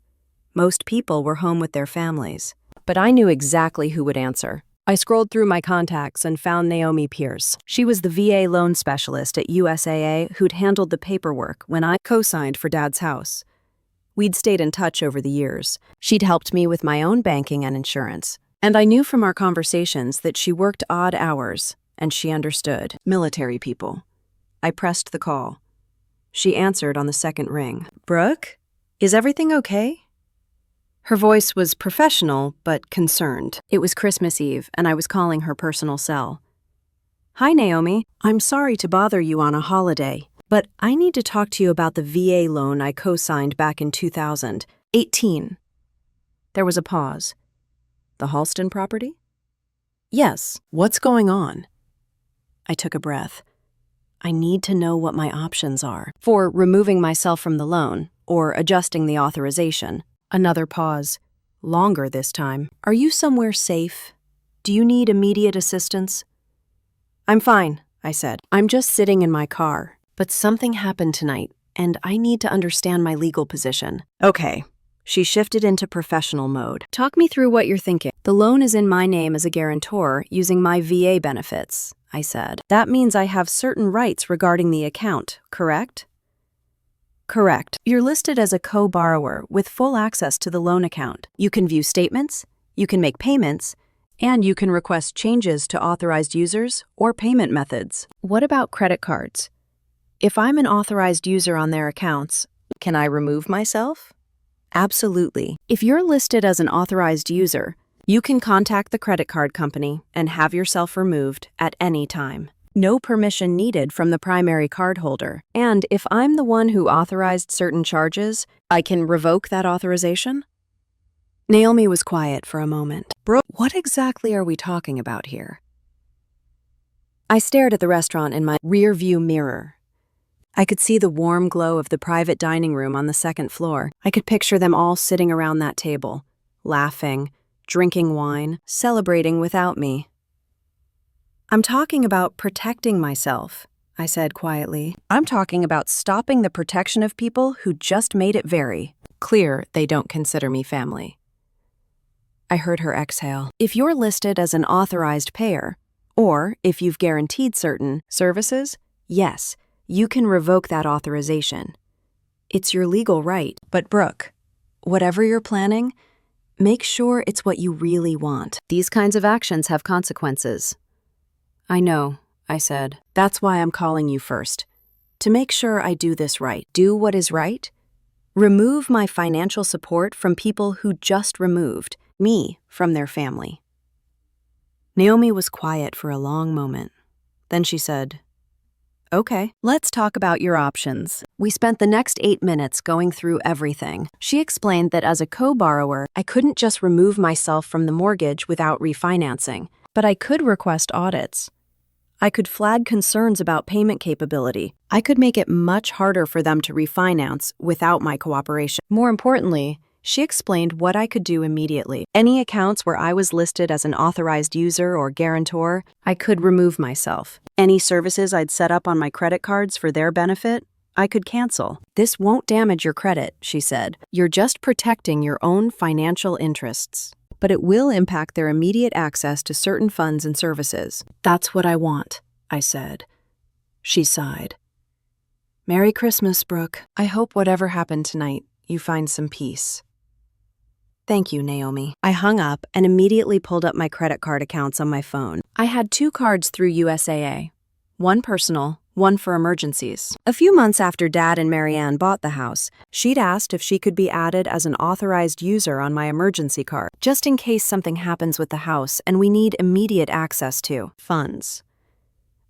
Most people were home with their families. But I knew exactly who would answer. I scrolled through my contacts and found Naomi Pierce. She was the VA loan specialist at USAA who'd handled the paperwork when I co-signed for Dad's house. We'd stayed in touch over the years. She'd helped me with my own banking and insurance. And I knew from our conversations that she worked odd hours, and she understood. Military people. I pressed the call. She answered on the second ring. "Brooke, is everything okay?" Her voice was professional, but concerned. It was Christmas Eve, and I was calling her personal cell. "Hi, Naomi. I'm sorry to bother you on a holiday, but I need to talk to you about the VA loan I co-signed back in 2018. There was a pause. "The Halston property?" "Yes. What's going on?" I took a breath. I need to know what my options are for removing myself from the loan or adjusting the authorization. Another pause. Longer this time. "Are you somewhere safe? Do you need immediate assistance?" "I'm fine," I said. "I'm just sitting in my car. But something happened tonight, and I need to understand my legal position." "Okay." She shifted into professional mode. "Talk me through what you're thinking." "The loan is in my name as a guarantor using my VA benefits," I said. "That means I have certain rights regarding the account, correct?" "Correct. You're listed as a co-borrower with full access to the loan account. You can view statements, you can make payments, and you can request changes to authorized users or payment methods." "What about credit cards? If I'm an authorized user on their accounts, can I remove myself?" "Absolutely. If you're listed as an authorized user, you can contact the credit card company and have yourself removed at any time. No permission needed from the primary cardholder. And if I'm the one who authorized certain charges, I can revoke that authorization?" Naomi was quiet for a moment. "Brooke, what exactly are we talking about here?" I stared at the restaurant in my rear-view mirror. I could see the warm glow of the private dining room on the second floor. I could picture them all sitting around that table, laughing, drinking wine, celebrating without me. I'm talking about protecting myself, I said quietly. I'm talking about stopping the protection of people who just made it very clear they don't consider me family. I heard her exhale. If you're listed as an authorized payer, or if you've guaranteed certain services, yes, you can revoke that authorization. It's your legal right. But Brooke, whatever you're planning, make sure it's what you really want. These kinds of actions have consequences. I know, I said. That's why I'm calling you first. To make sure I do this right. Do what is right? Remove my financial support from people who just removed me from their family. Naomi was quiet for a long moment. Then she said, Okay, let's talk about your options. We spent the next 8 minutes going through everything. She explained that as a co-borrower, I couldn't just remove myself from the mortgage without refinancing, but I could request audits. I could flag concerns about payment capability. I could make it much harder for them to refinance without my cooperation. More importantly, she explained what I could do immediately. Any accounts where I was listed as an authorized user or guarantor, I could remove myself. Any services I'd set up on my credit cards for their benefit, I could cancel. This won't damage your credit, she said. You're just protecting your own financial interests. But it will impact their immediate access to certain funds and services. That's what I want, I said. She sighed. Merry Christmas, Brooke. I hope whatever happened tonight, you find some peace. Thank you, Naomi. I hung up and immediately pulled up my credit card accounts on my phone. I had 2 cards through USAA. One personal, one for emergencies. A few months after Dad and Marianne bought the house, she'd asked if she could be added as an authorized user on my emergency card, just in case something happens with the house and we need immediate access to funds.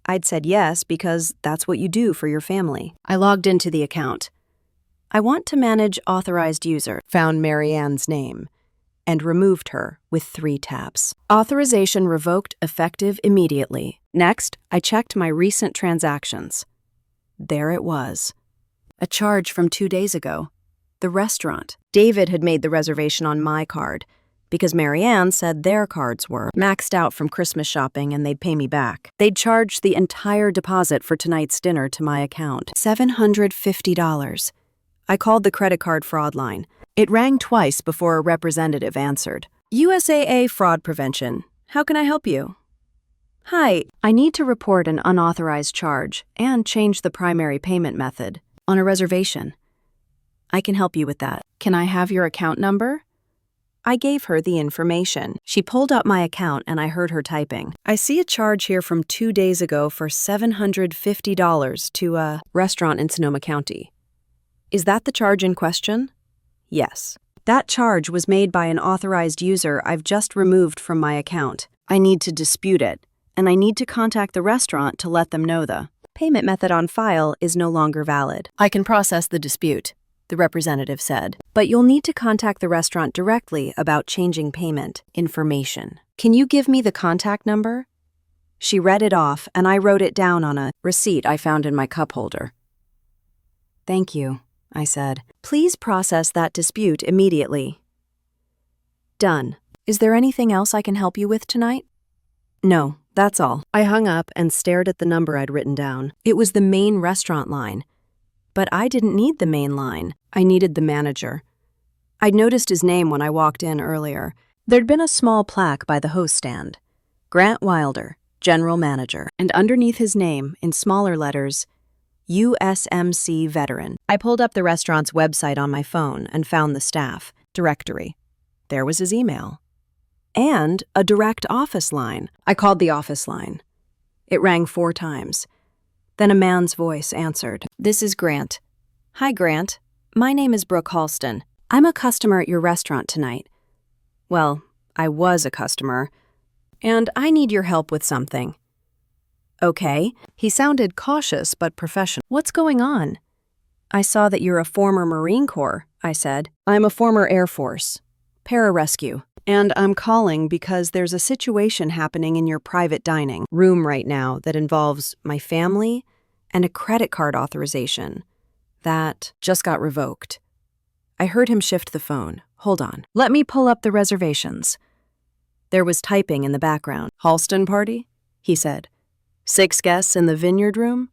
I'd said yes because that's what you do for your family. I logged into the account. I want to manage authorized user, found Marianne's name, and removed her with 3 taps. Authorization revoked effective immediately. Next, I checked my recent transactions. There it was. A charge from 2 days ago. The restaurant. David had made the reservation on my card because Marianne said their cards were maxed out from Christmas shopping and they'd pay me back. They'd charged the entire deposit for tonight's dinner to my account, $750. I called the credit card fraud line. It rang twice before a representative answered. USAA Fraud Prevention. How can I help you? Hi, I need to report an unauthorized charge and change the primary payment method on a reservation. I can help you with that. Can I have your account number? I gave her the information. She pulled up my account and I heard her typing. I see a charge here from 2 days ago for $750 to a restaurant in Sonoma County. Is that the charge in question? Yes. That charge was made by an authorized user I've just removed from my account. I need to dispute it, and I need to contact the restaurant to let them know the payment method on file is no longer valid. I can process the dispute, the representative said, but you'll need to contact the restaurant directly about changing payment information. Can you give me the contact number? She read it off, and I wrote it down on a receipt I found in my cup holder. Thank you, I said. Please process that dispute immediately. Done. Is there anything else I can help you with tonight? No, that's all. I hung up and stared at the number I'd written down. It was the main restaurant line. But I didn't need the main line. I needed the manager. I'd noticed his name when I walked in earlier. There'd been a small plaque by the host stand. Grant Wilder, General Manager. And underneath his name, in smaller letters, USMC Veteran. I pulled up the restaurant's website on my phone and found the staff directory. There was his email. And a direct office line. I called the office line. It rang 4 times. Then a man's voice answered. This is Grant. Hi, Grant. My name is Brooke Halston. I'm a customer at your restaurant tonight. Well, I was a customer. And I need your help with something. Okay. He sounded cautious but professional. What's going on? I saw that you're a former Marine Corps, I said. I'm a former Air Force. Pararescue. And I'm calling because there's a situation happening in your private dining room right now that involves my family and a credit card authorization that just got revoked. I heard him shift the phone, Hold on. Let me pull up the reservations. There was typing in the background. Halston party? He said. 6 guests in the vineyard room?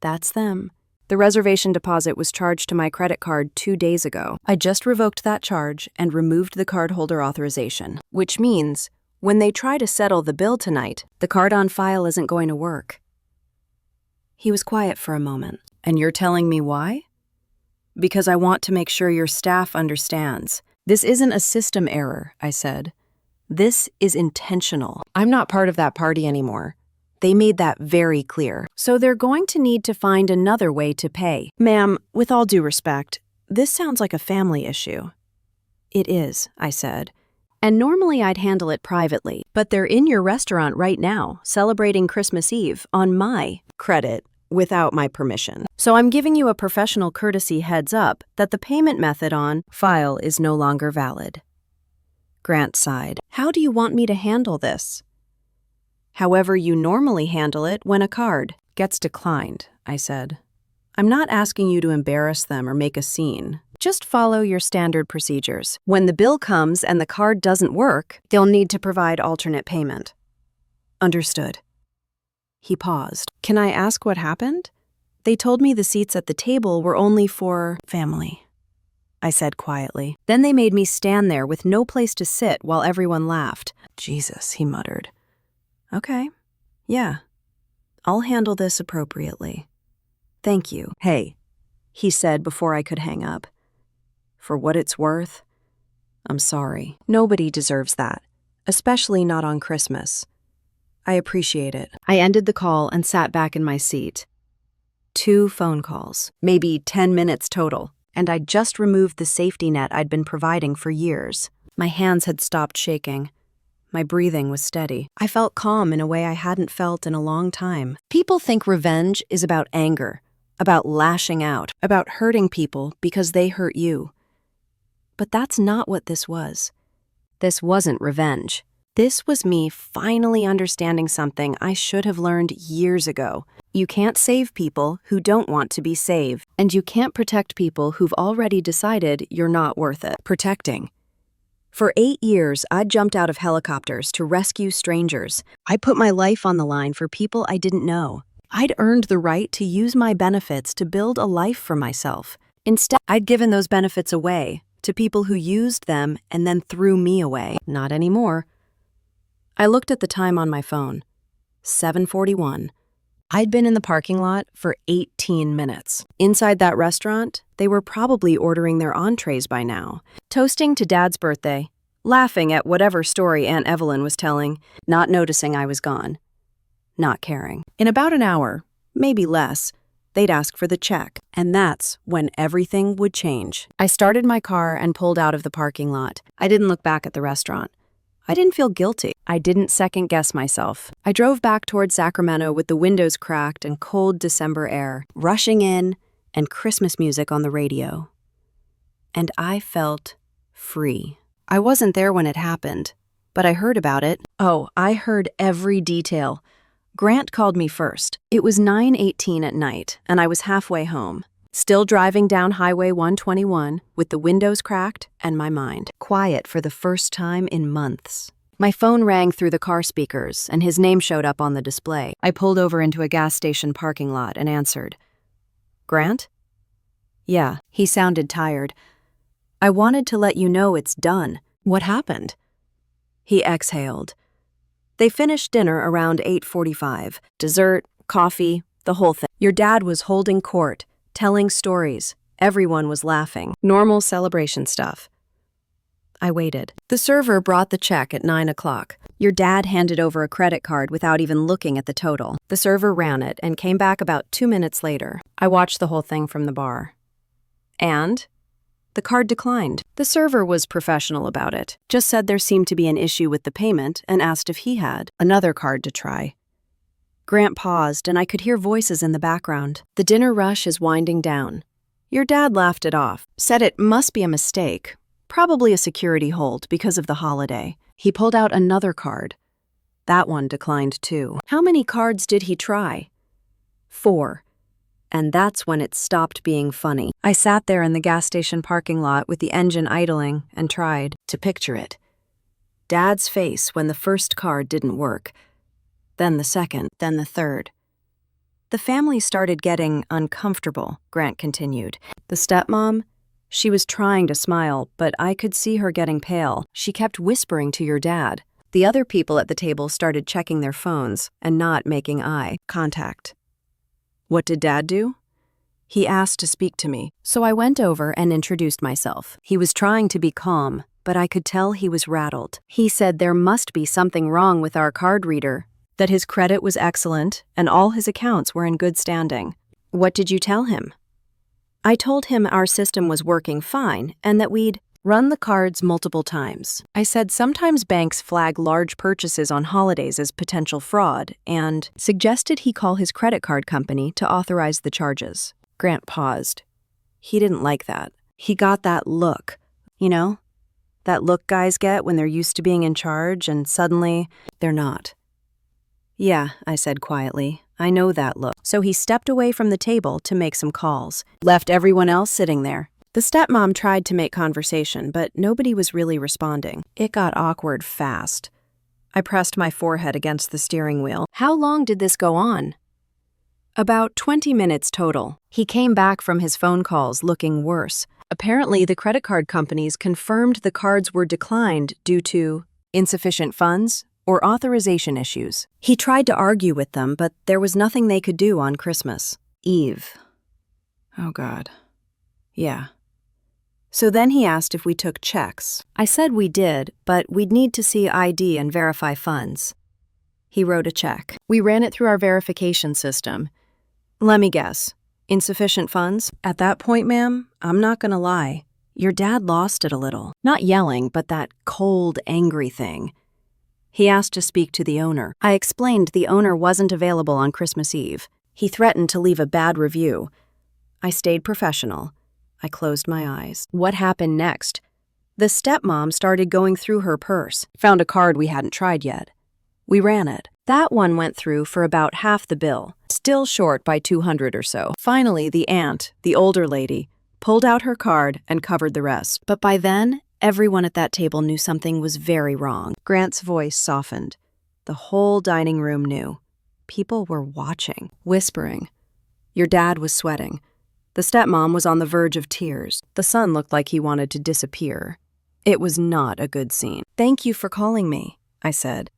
That's them. The reservation deposit was charged to my credit card 2 days ago. I just revoked that charge and removed the cardholder authorization, which means when they try to settle the bill tonight, the card on file isn't going to work. He was quiet for a moment. And you're telling me why? Because I want to make sure your staff understands. This isn't a system error, I said. This is intentional. I'm not part of that party anymore. They made that very clear. So they're going to need to find another way to pay. Ma'am, with all due respect, this sounds like a family issue. It is, I said. And normally I'd handle it privately, but they're in your restaurant right now, celebrating Christmas Eve on my credit without my permission. So I'm giving you a professional courtesy heads up that the payment method on file is no longer valid. Grant sighed. How do you want me to handle this? However you normally handle it when a card gets declined, I said. I'm not asking you to embarrass them or make a scene. Just follow your standard procedures. When the bill comes and the card doesn't work, they'll need to provide alternate payment. Understood. He paused. Can I ask what happened? They told me the seats at the table were only for family, I said quietly. Then they made me stand there with no place to sit while everyone laughed. Jesus, he muttered. Okay, yeah, I'll handle this appropriately. Thank you. Hey, he said before I could hang up. For what it's worth, I'm sorry. Nobody deserves that, especially not on Christmas. I appreciate it. I ended the call and sat back in my seat. 2 phone calls, maybe 10 minutes total, and I'd just removed the safety net I'd been providing for years. My hands had stopped shaking. My breathing was steady. I felt calm in a way I hadn't felt in a long time. People think revenge is about anger, about lashing out, about hurting people because they hurt you. But that's not what this was. This wasn't revenge. This was me finally understanding something I should have learned years ago. You can't save people who don't want to be saved, and you can't protect people who've already decided you're not worth it protecting. For 8 years, I'd jumped out of helicopters to rescue strangers. I put my life on the line for people I didn't know. I'd earned the right to use my benefits to build a life for myself. Instead, I'd given those benefits away to people who used them and then threw me away. Not anymore. I looked at the time on my phone. 7:41. I'd been in the parking lot for 18 minutes. Inside that restaurant, they were probably ordering their entrees by now, toasting to Dad's birthday, laughing at whatever story Aunt Evelyn was telling, not noticing I was gone, not caring. In about an hour, maybe less, they'd ask for the check, and that's when everything would change. I started my car and pulled out of the parking lot. I didn't look back at the restaurant. I didn't feel guilty. I didn't second-guess myself. I drove back toward Sacramento with the windows cracked and cold December air, rushing in, and Christmas music on the radio. And I felt free. I wasn't there when it happened, but I heard about it. Oh, I heard every detail. Grant called me first. It was 9:18 at night, and I was halfway home. Still driving down Highway 121 with the windows cracked and my mind quiet for the first time in months. My phone rang through the car speakers and his name showed up on the display. I pulled over into a gas station parking lot and answered. Grant? Yeah, he sounded tired. I wanted to let you know it's done. What happened? He exhaled. They finished dinner around 8:45. Dessert, coffee, the whole thing. Your dad was holding court, telling stories. Everyone was laughing. Normal celebration stuff. I waited. The server brought the check at 9 o'clock. Your dad handed over a credit card without even looking at the total. The server ran it and came back about 2 minutes later. I watched the whole thing from the bar. And the card declined. The server was professional about it. Just said there seemed to be an issue with the payment and asked if he had another card to try. Grant paused, and I could hear voices in the background. The dinner rush is winding down. Your dad laughed it off, said it must be a mistake, probably a security hold because of the holiday. He pulled out another card. That one declined too. How many cards did he try? 4. And that's when it stopped being funny. I sat there in the gas station parking lot with the engine idling and tried to picture it. Dad's face when the first card didn't work, then the second, then the third. The family started getting uncomfortable, Grant continued. The stepmom, she was trying to smile, but I could see her getting pale. She kept whispering to your dad. The other people at the table started checking their phones and not making eye contact. What did Dad do? He asked to speak to me, so I went over and introduced myself. He was trying to be calm, but I could tell he was rattled. He said there must be something wrong with our card reader, that his credit was excellent and all his accounts were in good standing. What did you tell him? I told him our system was working fine and that we'd run the cards multiple times. I said sometimes banks flag large purchases on holidays as potential fraud and suggested he call his credit card company to authorize the charges. Grant paused. He didn't like that. He got that look, you know? That look guys get when they're used to being in charge and suddenly they're not. Yeah, I said quietly. I know that look. So he stepped away from the table to make some calls, left everyone else sitting there. The stepmom tried to make conversation, but nobody was really responding. It got awkward fast. I pressed my forehead against the steering wheel. How long did this go on? About 20 minutes total. He came back from his phone calls looking worse. Apparently, the credit card companies confirmed the cards were declined due to insufficient funds or authorization issues. He tried to argue with them, but there was nothing they could do on Christmas Eve. Oh, God. Yeah. So then he asked if we took checks. I said we did, but we'd need to see ID and verify funds. He wrote a check. We ran it through our verification system. Let me guess. Insufficient funds? At that point, ma'am, I'm not gonna lie. Your dad lost it a little. Not yelling, but that cold, angry thing. He asked to speak to the owner. I explained the owner wasn't available on Christmas Eve. He threatened to leave a bad review. I stayed professional. I closed my eyes. What happened next? The stepmom started going through her purse, found a card we hadn't tried yet. We ran it. That one went through for about half the bill, still short by $200 or so. Finally, the aunt, the older lady, pulled out her card and covered the rest. But by then, everyone at that table knew something was very wrong. Grant's voice softened. The whole dining room knew. People were watching, whispering. Your dad was sweating. The stepmom was on the verge of tears. The son looked like he wanted to disappear. It was not a good scene. Thank you for calling me, I said.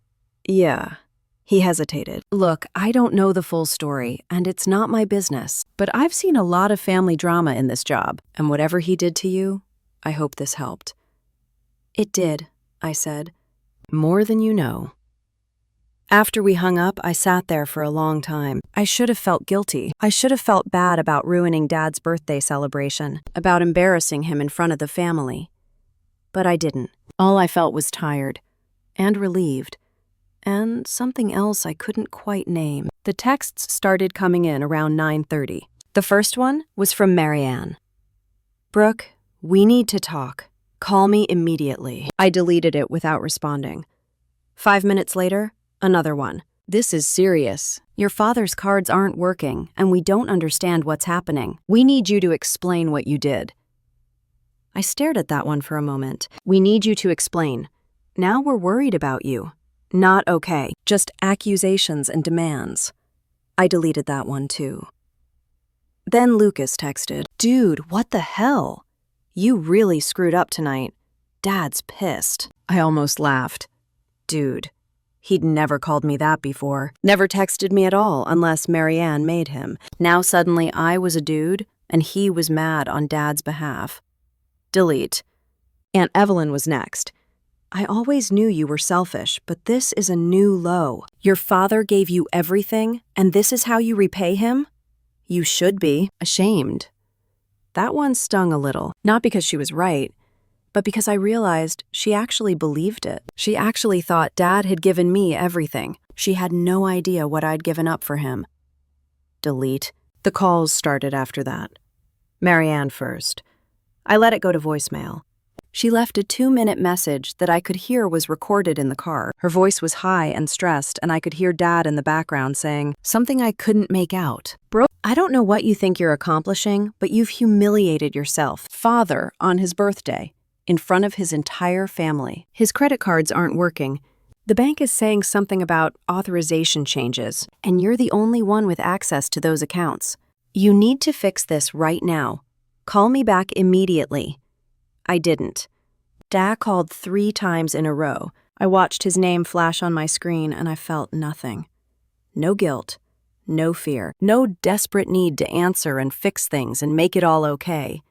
Yeah. He hesitated. Look, I don't know the full story, and it's not my business, but I've seen a lot of family drama in this job, and whatever he did to you, I hope this helped. It did, I said. More than you know. After we hung up, I sat there for a long time. I should have felt guilty. I should have felt bad about ruining Dad's birthday celebration, about embarrassing him in front of the family. But I didn't. All I felt was tired and relieved. And something else I couldn't quite name. The texts started coming in around 9:30. The first one was from Marianne. Brooke, we need to talk. Call me immediately. I deleted it without responding. 5 minutes later, another one. This is serious. Your father's cards aren't working, and we don't understand what's happening. We need you to explain what you did. I stared at that one for a moment. We need you to explain. Now we're worried about you. Not okay. Just accusations and demands. I deleted that one too. Then Lucas texted, Dude, what the hell? You really screwed up tonight. Dad's pissed. I almost laughed. Dude. He'd never called me that before. Never texted me at all unless Marianne made him. Now suddenly I was a dude and he was mad on Dad's behalf. Delete. Aunt Evelyn was next. I always knew you were selfish, but this is a new low. Your father gave you everything, and this is how you repay him? You should be ashamed. That one stung a little, not because she was right, but because I realized she actually believed it. She actually thought Dad had given me everything. She had no idea what I'd given up for him. Delete. The calls started after that. Marianne first. I let it go to voicemail. She left a 2-minute message that I could hear was recorded in the car. Her voice was high and stressed, and I could hear Dad in the background saying something I couldn't make out. I don't know what you think you're accomplishing, but you've humiliated yourself. Father on his birthday, in front of his entire family. His credit cards aren't working. The bank is saying something about authorization changes, and you're the only one with access to those accounts. You need to fix this right now. Call me back immediately. I didn't. Dad called 3 times in a row. I watched his name flash on my screen and I felt nothing. No guilt, no fear, no desperate need to answer and fix things and make it all okay.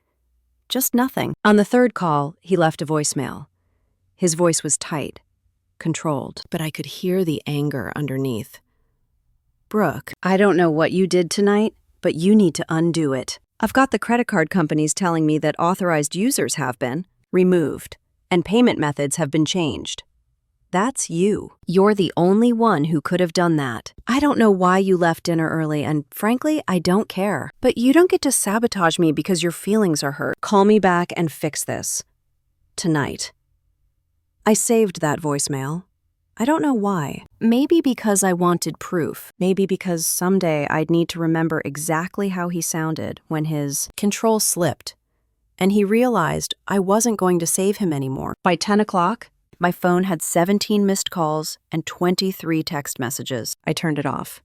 Just nothing. On the 3rd call, he left a voicemail. His voice was tight, controlled, but I could hear the anger underneath. Brooke, I don't know what you did tonight, but you need to undo it. I've got the credit card companies telling me that authorized users have been removed and payment methods have been changed. That's you. You're the only one who could have done that. I don't know why you left dinner early, and frankly, I don't care. But you don't get to sabotage me because your feelings are hurt. Call me back and fix this. Tonight. I saved that voicemail. I don't know why. Maybe because I wanted proof. Maybe because someday I'd need to remember exactly how he sounded when his control slipped, and he realized I wasn't going to save him anymore. By 10 o'clock, my phone had 17 missed calls and 23 text messages. I turned it off.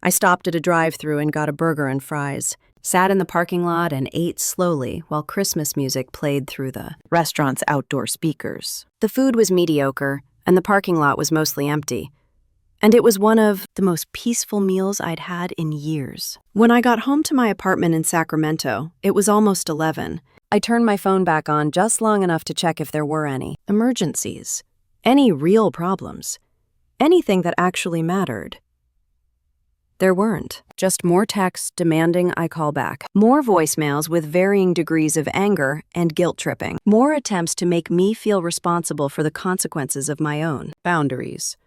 I stopped at a drive-thru and got a burger and fries, sat in the parking lot and ate slowly while Christmas music played through the restaurant's outdoor speakers. The food was mediocre, and the parking lot was mostly empty. And it was one of the most peaceful meals I'd had in years. When I got home to my apartment in Sacramento, it was almost 11. I turned my phone back on just long enough to check if there were any emergencies, any real problems, anything that actually mattered. There weren't. Just more texts demanding I call back. More voicemails with varying degrees of anger and guilt tripping. More attempts to make me feel responsible for the consequences of my own boundaries.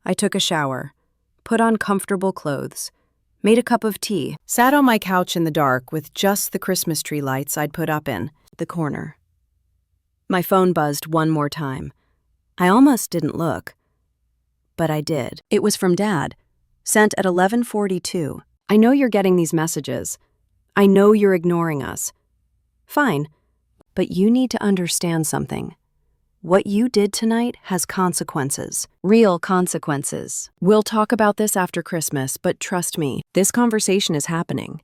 I took a shower, put on comfortable clothes, made a cup of tea, sat on my couch in the dark with just the Christmas tree lights I'd put up in the corner. My phone buzzed one more time. I almost didn't look, but I did. It was from Dad. Sent at 11:42. I know you're getting these messages. I know you're ignoring us. Fine, but you need to understand something. What you did tonight has consequences. Real consequences. We'll talk about this after Christmas, but trust me, this conversation is happening.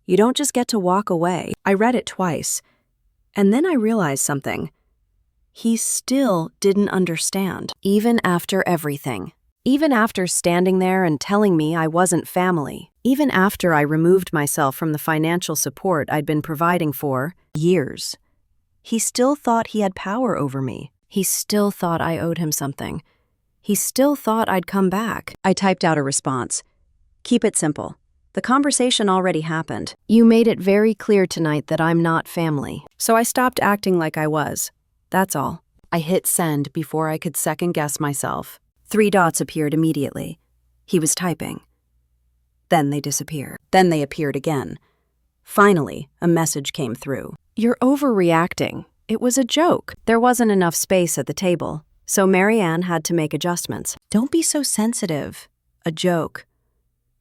You don't just get to walk away. I read it twice, and then I realized something. He still didn't understand, even after everything. Even after standing there and telling me I wasn't family, even after I removed myself from the financial support I'd been providing for years, he still thought he had power over me. He still thought I owed him something. He still thought I'd come back. I typed out a response. Keep it simple. The conversation already happened. You made it very clear tonight that I'm not family. So I stopped acting like I was. That's all. I hit send before I could second-guess myself. 3 dots appeared immediately. He was typing. Then they disappeared. Then they appeared again. Finally, a message came through. You're overreacting. It was a joke. There wasn't enough space at the table, so Marianne had to make adjustments. Don't be so sensitive. A joke.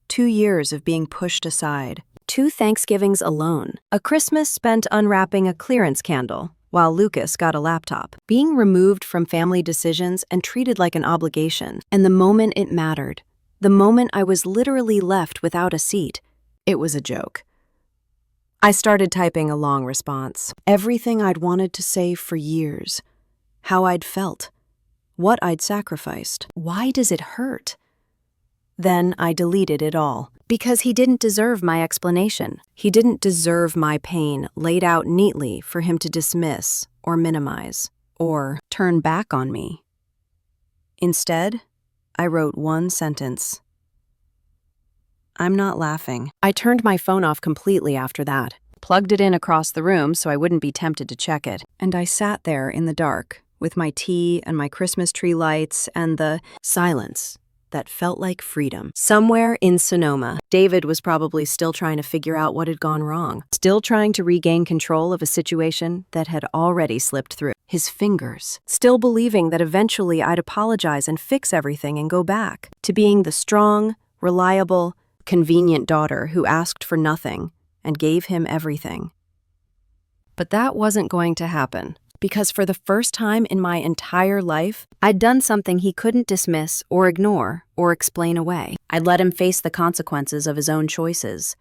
2 years of being pushed aside. 2 Thanksgivings alone. A Christmas spent unwrapping a clearance candle, while Lucas got a laptop. Being removed from family decisions and treated like an obligation. And the moment it mattered, the moment I was literally left without a seat, it was a joke. I started typing a long response. Everything I'd wanted to say for years. How I'd felt. What I'd sacrificed. Why does it hurt? Then I deleted it all. Because he didn't deserve my explanation. He didn't deserve my pain laid out neatly for him to dismiss or minimize or turn back on me. Instead, I wrote one sentence. I'm not laughing. I turned my phone off completely after that, plugged it in across the room so I wouldn't be tempted to check it, and I sat there in the dark with my tea and my Christmas tree lights and the silence that felt like freedom. Somewhere in Sonoma, David was probably still trying to figure out what had gone wrong, still trying to regain control of a situation that had already slipped through his fingers, still believing that eventually I'd apologize and fix everything and go back to being the strong, reliable, convenient daughter who asked for nothing and gave him everything. But that wasn't going to happen, because for the first time in my entire life, I'd done something he couldn't dismiss or ignore or explain away. I'd let him face the consequences of his own choices.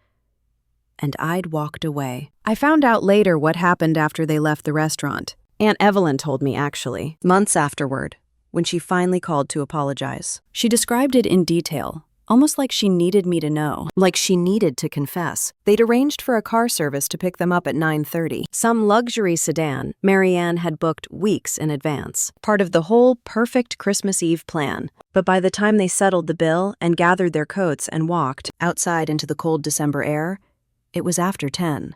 And I'd walked away. I found out later what happened after they left the restaurant. Aunt Evelyn told me, actually, months afterward, when she finally called to apologize. She described it in detail, almost like she needed me to know, like she needed to confess. They'd arranged for a car service to pick them up at 9:30. Some luxury sedan Marianne had booked weeks in advance, part of the whole perfect Christmas Eve plan. But by the time they settled the bill and gathered their coats and walked outside into the cold December air, it was after 10.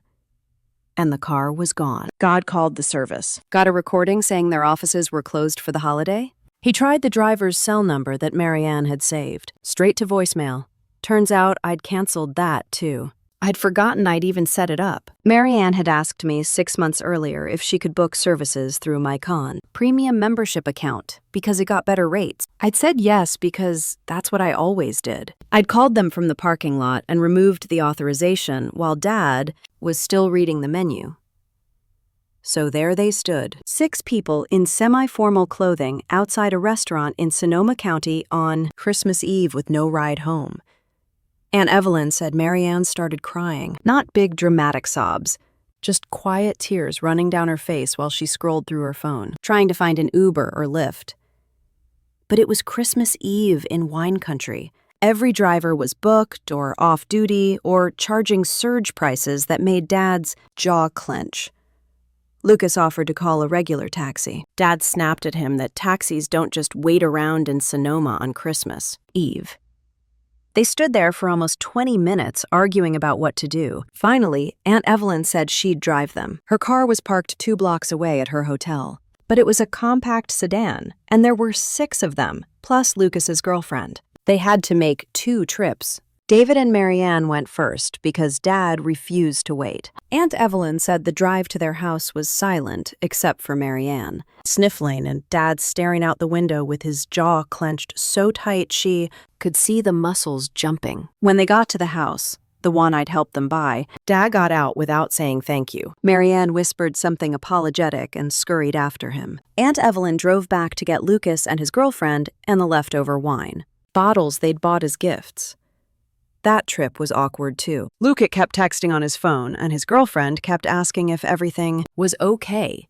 And the car was gone. God called the service. Got a recording saying their offices were closed for the holiday? He tried the driver's cell number that Marianne had saved. Straight to voicemail. Turns out I'd canceled that, too. I'd forgotten I'd even set it up. Marianne had asked me 6 months earlier if she could book services through my premium membership account because it got better rates. I'd said yes because that's what I always did. I'd called them from the parking lot and removed the authorization while Dad was still reading the menu. So there they stood, 6 people in semi-formal clothing outside a restaurant in Sonoma County on Christmas Eve with no ride home. Aunt Evelyn said Marianne started crying. Not big dramatic sobs, just quiet tears running down her face while she scrolled through her phone, trying to find an Uber or Lyft. But it was Christmas Eve in wine country. Every driver was booked or off-duty or charging surge prices that made Dad's jaw clench. Lucas offered to call a regular taxi. Dad snapped at him that taxis don't just wait around in Sonoma on Christmas Eve. They stood there for almost 20 minutes arguing about what to do. Finally, Aunt Evelyn said she'd drive them. Her car was parked 2 blocks away at her hotel. But it was a compact sedan, and there were 6 of them, plus Lucas's girlfriend. They had to make 2 trips. David and Marianne went first because Dad refused to wait. Aunt Evelyn said the drive to their house was silent except for Marianne, sniffling and Dad staring out the window with his jaw clenched so tight she could see the muscles jumping. When they got to the house, the one I'd helped them buy, Dad got out without saying thank you. Marianne whispered something apologetic and scurried after him. Aunt Evelyn drove back to get Lucas and his girlfriend and the leftover wine, bottles they'd bought as gifts. That trip was awkward, too. Lucas kept texting on his phone, and his girlfriend kept asking if everything was okay.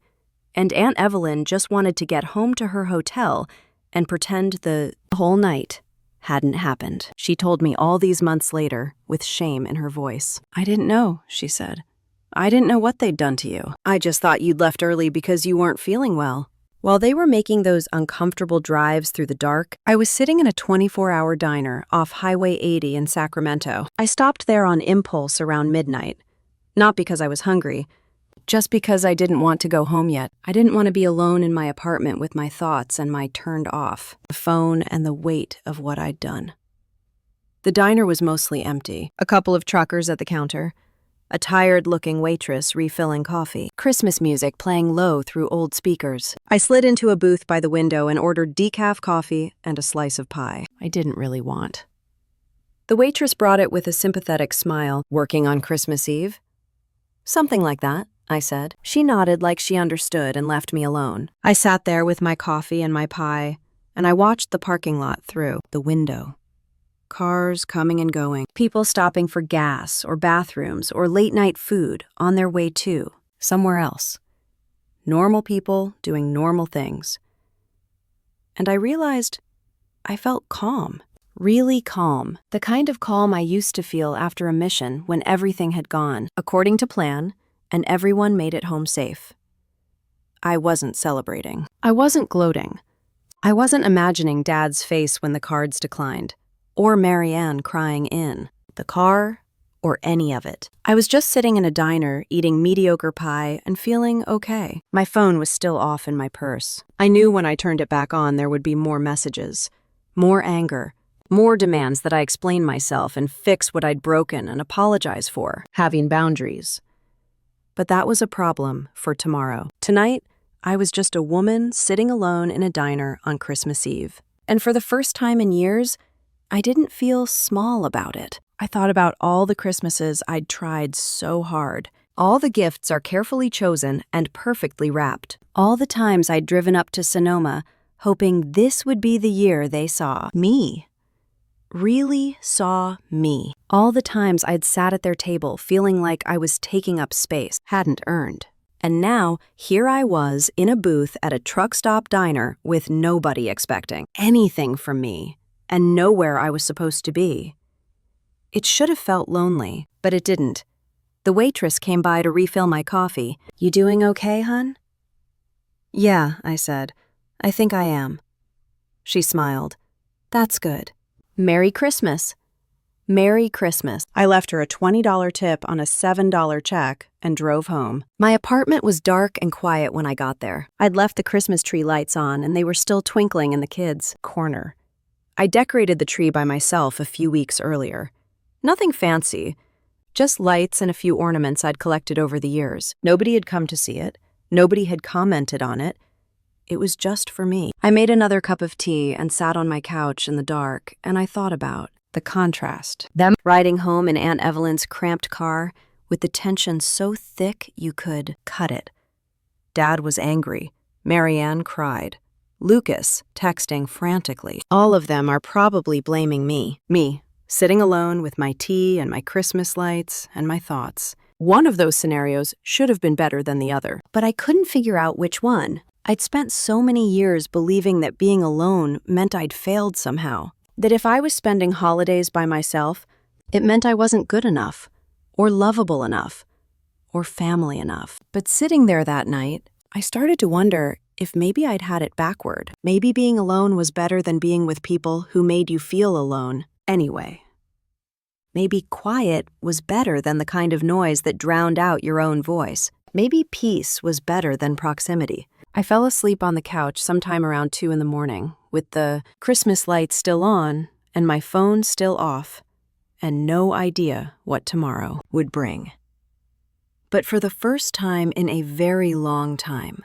And Aunt Evelyn just wanted to get home to her hotel and pretend the whole night hadn't happened. She told me all these months later, with shame in her voice. I didn't know, she said. I didn't know what they'd done to you. I just thought you'd left early because you weren't feeling well. While they were making those uncomfortable drives through the dark, I was sitting in a 24-hour diner off Highway 80 in Sacramento. I stopped there on impulse around midnight. Not because I was hungry, just because I didn't want to go home yet. I didn't want to be alone in my apartment with my thoughts and my turned off, the phone and the weight of what I'd done. The diner was mostly empty. A couple of truckers at the counter, a tired-looking waitress refilling coffee, Christmas music playing low through old speakers. I slid into a booth by the window and ordered decaf coffee and a slice of pie I didn't really want. The waitress brought it with a sympathetic smile. Working on Christmas Eve? Something like that, I said. She nodded like she understood and left me alone. I sat there with my coffee and my pie, and I watched the parking lot through the window. Cars coming and going, people stopping for gas or bathrooms or late-night food on their way to somewhere else. Normal people doing normal things. And I realized I felt calm, really calm, the kind of calm I used to feel after a mission when everything had gone according to plan and everyone made it home safe. I wasn't celebrating. I wasn't gloating. I wasn't imagining Dad's face when the cards declined. Or Marianne crying in the car, or any of it. I was just sitting in a diner, eating mediocre pie and feeling okay. My phone was still off in my purse. I knew when I turned it back on there would be more messages, more anger, more demands that I explain myself and fix what I'd broken and apologize for, having boundaries. But that was a problem for tomorrow. Tonight, I was just a woman sitting alone in a diner on Christmas Eve. And for the first time in years, I didn't feel small about it. I thought about all the Christmases I'd tried so hard. All the gifts are carefully chosen and perfectly wrapped. All the times I'd driven up to Sonoma, hoping this would be the year they saw me. Really saw me. All the times I'd sat at their table feeling like I was taking up space, hadn't earned. And now, here I was in a booth at a truck stop diner with nobody expecting anything from me, and nowhere I was supposed to be. It should have felt lonely, but it didn't. The waitress came by to refill my coffee. "You doing okay, hun?" "Yeah," I said. "I think I am." She smiled. "That's good. Merry Christmas." Merry Christmas. I left her a $20 tip on a $7 check and drove home. My apartment was dark and quiet when I got there. I'd left the Christmas tree lights on and they were still twinkling in the kids' corner. I decorated the tree by myself a few weeks earlier. Nothing fancy, just lights and a few ornaments I'd collected over the years. Nobody had come to see it. Nobody had commented on it. It was just for me. I made another cup of tea and sat on my couch in the dark, and I thought about the contrast. Them riding home in Aunt Evelyn's cramped car with the tension so thick you could cut it. Dad was angry. Marianne cried. Lucas texting frantically. All of them are probably blaming me. Me, sitting alone with my tea and my Christmas lights and my thoughts. One of those scenarios should have been better than the other, but I couldn't figure out which one. I'd spent so many years believing that being alone meant I'd failed somehow. That if I was spending holidays by myself, it meant I wasn't good enough, or lovable enough, or family enough. But sitting there that night, I started to wonder if maybe I'd had it backward. Maybe being alone was better than being with people who made you feel alone anyway. Maybe quiet was better than the kind of noise that drowned out your own voice. Maybe peace was better than proximity. I fell asleep on the couch sometime around 2 a.m, with the Christmas lights still on and my phone still off, and no idea what tomorrow would bring. But for the first time in a very long time,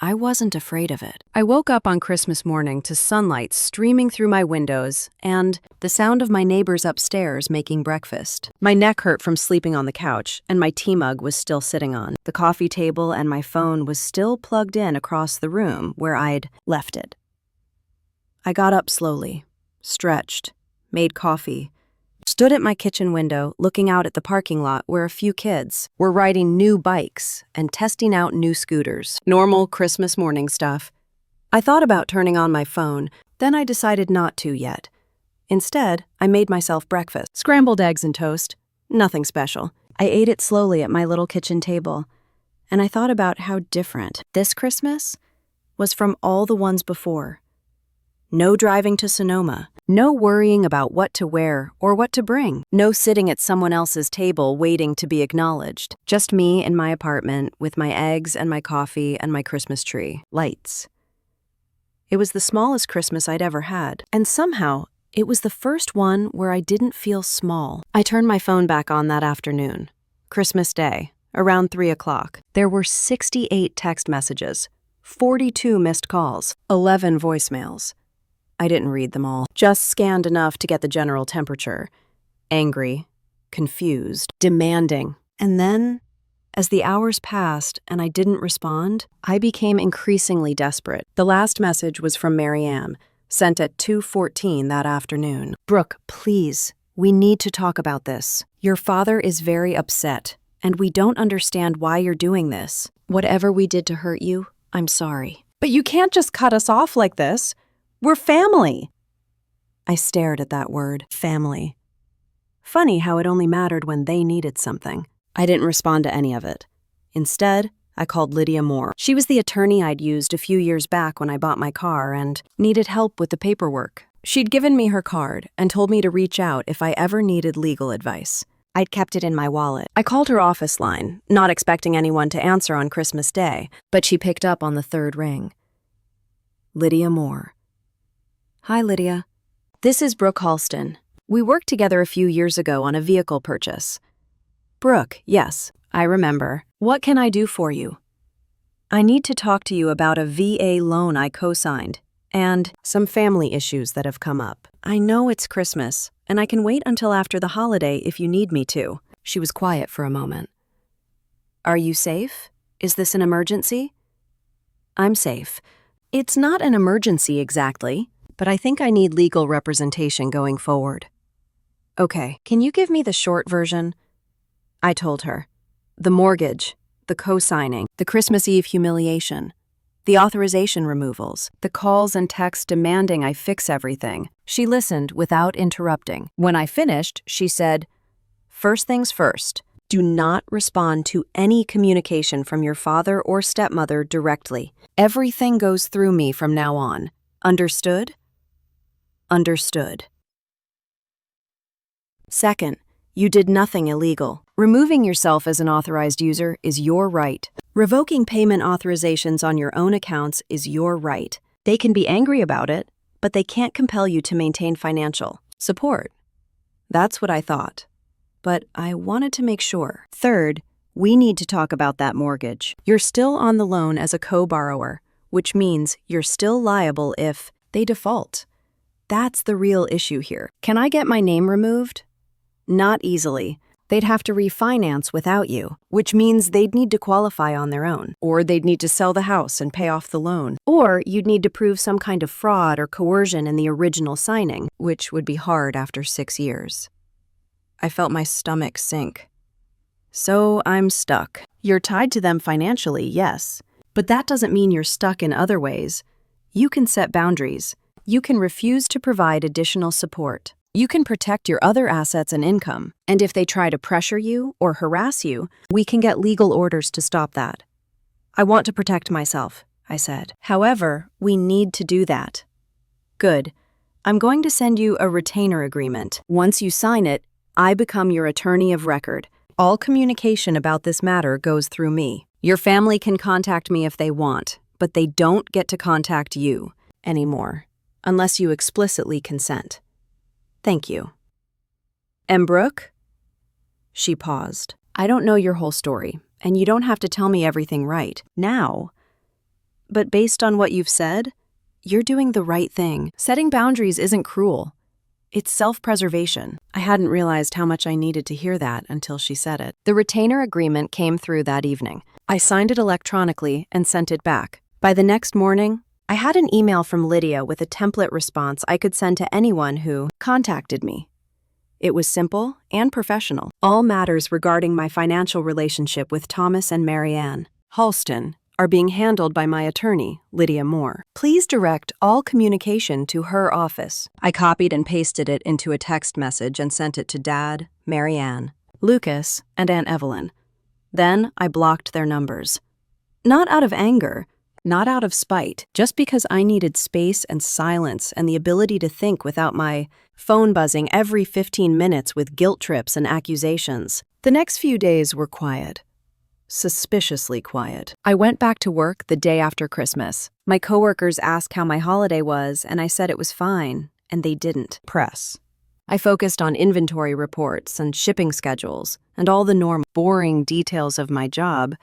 I wasn't afraid of it. I woke up on Christmas morning to sunlight streaming through my windows and the sound of my neighbors upstairs making breakfast. My neck hurt from sleeping on the couch, and my tea mug was still sitting on. The coffee table and my phone was still plugged in across the room where I'd left it. I got up slowly, stretched, made coffee, stood at my kitchen window looking out at the parking lot where a few kids were riding new bikes and testing out new scooters. Normal Christmas morning stuff. I thought about turning on my phone, then I decided not to yet. Instead, I made myself breakfast. Scrambled eggs and toast. Nothing special. I ate it slowly at my little kitchen table, and I thought about how different this Christmas was from all the ones before. No driving to Sonoma. No worrying about what to wear or what to bring. No sitting at someone else's table waiting to be acknowledged. Just me in my apartment with my eggs and my coffee and my Christmas tree. Lights. It was the smallest Christmas I'd ever had, and somehow it was the first one where I didn't feel small. I turned my phone back on that afternoon. Christmas Day, around 3 o'clock. There were 68 text messages, 42 missed calls, 11 voicemails. I didn't read them all, just scanned enough to get the general temperature. Angry, confused, demanding. And then, as the hours passed and I didn't respond, I became increasingly desperate. The last message was from Marianne, sent at 2:14 that afternoon. "Brooke, please, we need to talk about this. Your father is very upset, and we don't understand why you're doing this. Whatever we did to hurt you, I'm sorry. But you can't just cut us off like this. We're family." I stared at that word, family. Funny how it only mattered when they needed something. I didn't respond to any of it. Instead, I called Lydia Moore. She was the attorney I'd used a few years back when I bought my car and needed help with the paperwork. She'd given me her card and told me to reach out if I ever needed legal advice. I'd kept it in my wallet. I called her office line, not expecting anyone to answer on Christmas Day, but she picked up on the third ring. Lydia Moore. "Hi, Lydia. This is Brooke Halston. We worked together a few years ago on a vehicle purchase." "Brooke, yes, I remember. What can I do for you?" "I need to talk to you about a VA loan I co-signed and some family issues that have come up. I know it's Christmas, and I can wait until after the holiday if you need me to." She was quiet for a moment. "Are you safe? Is this an emergency?" "I'm safe. It's not an emergency exactly, but I think I need legal representation going forward." "Okay, can you give me the short version?" I told her. The mortgage, the co-signing, the Christmas Eve humiliation, the authorization removals, the calls and texts demanding I fix everything. She listened without interrupting. When I finished, she said, "First things first, do not respond to any communication from your father or stepmother directly. Everything goes through me from now on. Understood?" "Understood." Second, you did nothing illegal. Removing yourself as an authorized user is your right. Revoking payment authorizations on your own accounts is your right. They can be angry about it, but they can't compel you to maintain financial support. That's what I thought. But I wanted to make sure. Third, we need to talk about that mortgage. You're still on the loan as a co-borrower, which means you're still liable if they default. That's the real issue here. Can I get my name removed? Not easily. They'd have to refinance without you, which means they'd need to qualify on their own. Or they'd need to sell the house and pay off the loan. Or you'd need to prove some kind of fraud or coercion in the original signing, which would be hard after 6 years. I felt my stomach sink. So I'm stuck. You're tied to them financially, yes, but that doesn't mean you're stuck in other ways. You can set boundaries. You can refuse to provide additional support. You can protect your other assets and income. And if they try to pressure you or harass you, we can get legal orders to stop that. I want to protect myself, I said. However, we need to do that. Good. I'm going to send you a retainer agreement. Once you sign it, I become your attorney of record. All communication about this matter goes through me. Your family can contact me if they want, but they don't get to contact you anymore, unless you explicitly consent. Thank you. And Brooke? She paused. I don't know your whole story, and you don't have to tell me everything right now. But based on what you've said, you're doing the right thing. Setting boundaries isn't cruel. It's self-preservation. I hadn't realized how much I needed to hear that until she said it. The retainer agreement came through that evening. I signed it electronically and sent it back. By the next morning, I had an email from Lydia with a template response I could send to anyone who contacted me. It was simple and professional. All matters regarding my financial relationship with Thomas and Marianne Halston are being handled by my attorney, Lydia Moore. Please direct all communication to her office. I copied and pasted it into a text message and sent it to Dad, Marianne, Lucas, and Aunt Evelyn. Then I blocked their numbers. Not out of anger, not out of spite, just because I needed space and silence and the ability to think without my phone buzzing every 15 minutes with guilt trips and accusations. The next few days were quiet. Suspiciously quiet. I went back to work the day after Christmas. My coworkers asked how my holiday was, and I said it was fine, and they didn't press. I focused on inventory reports and shipping schedules and all the normal, boring details of my job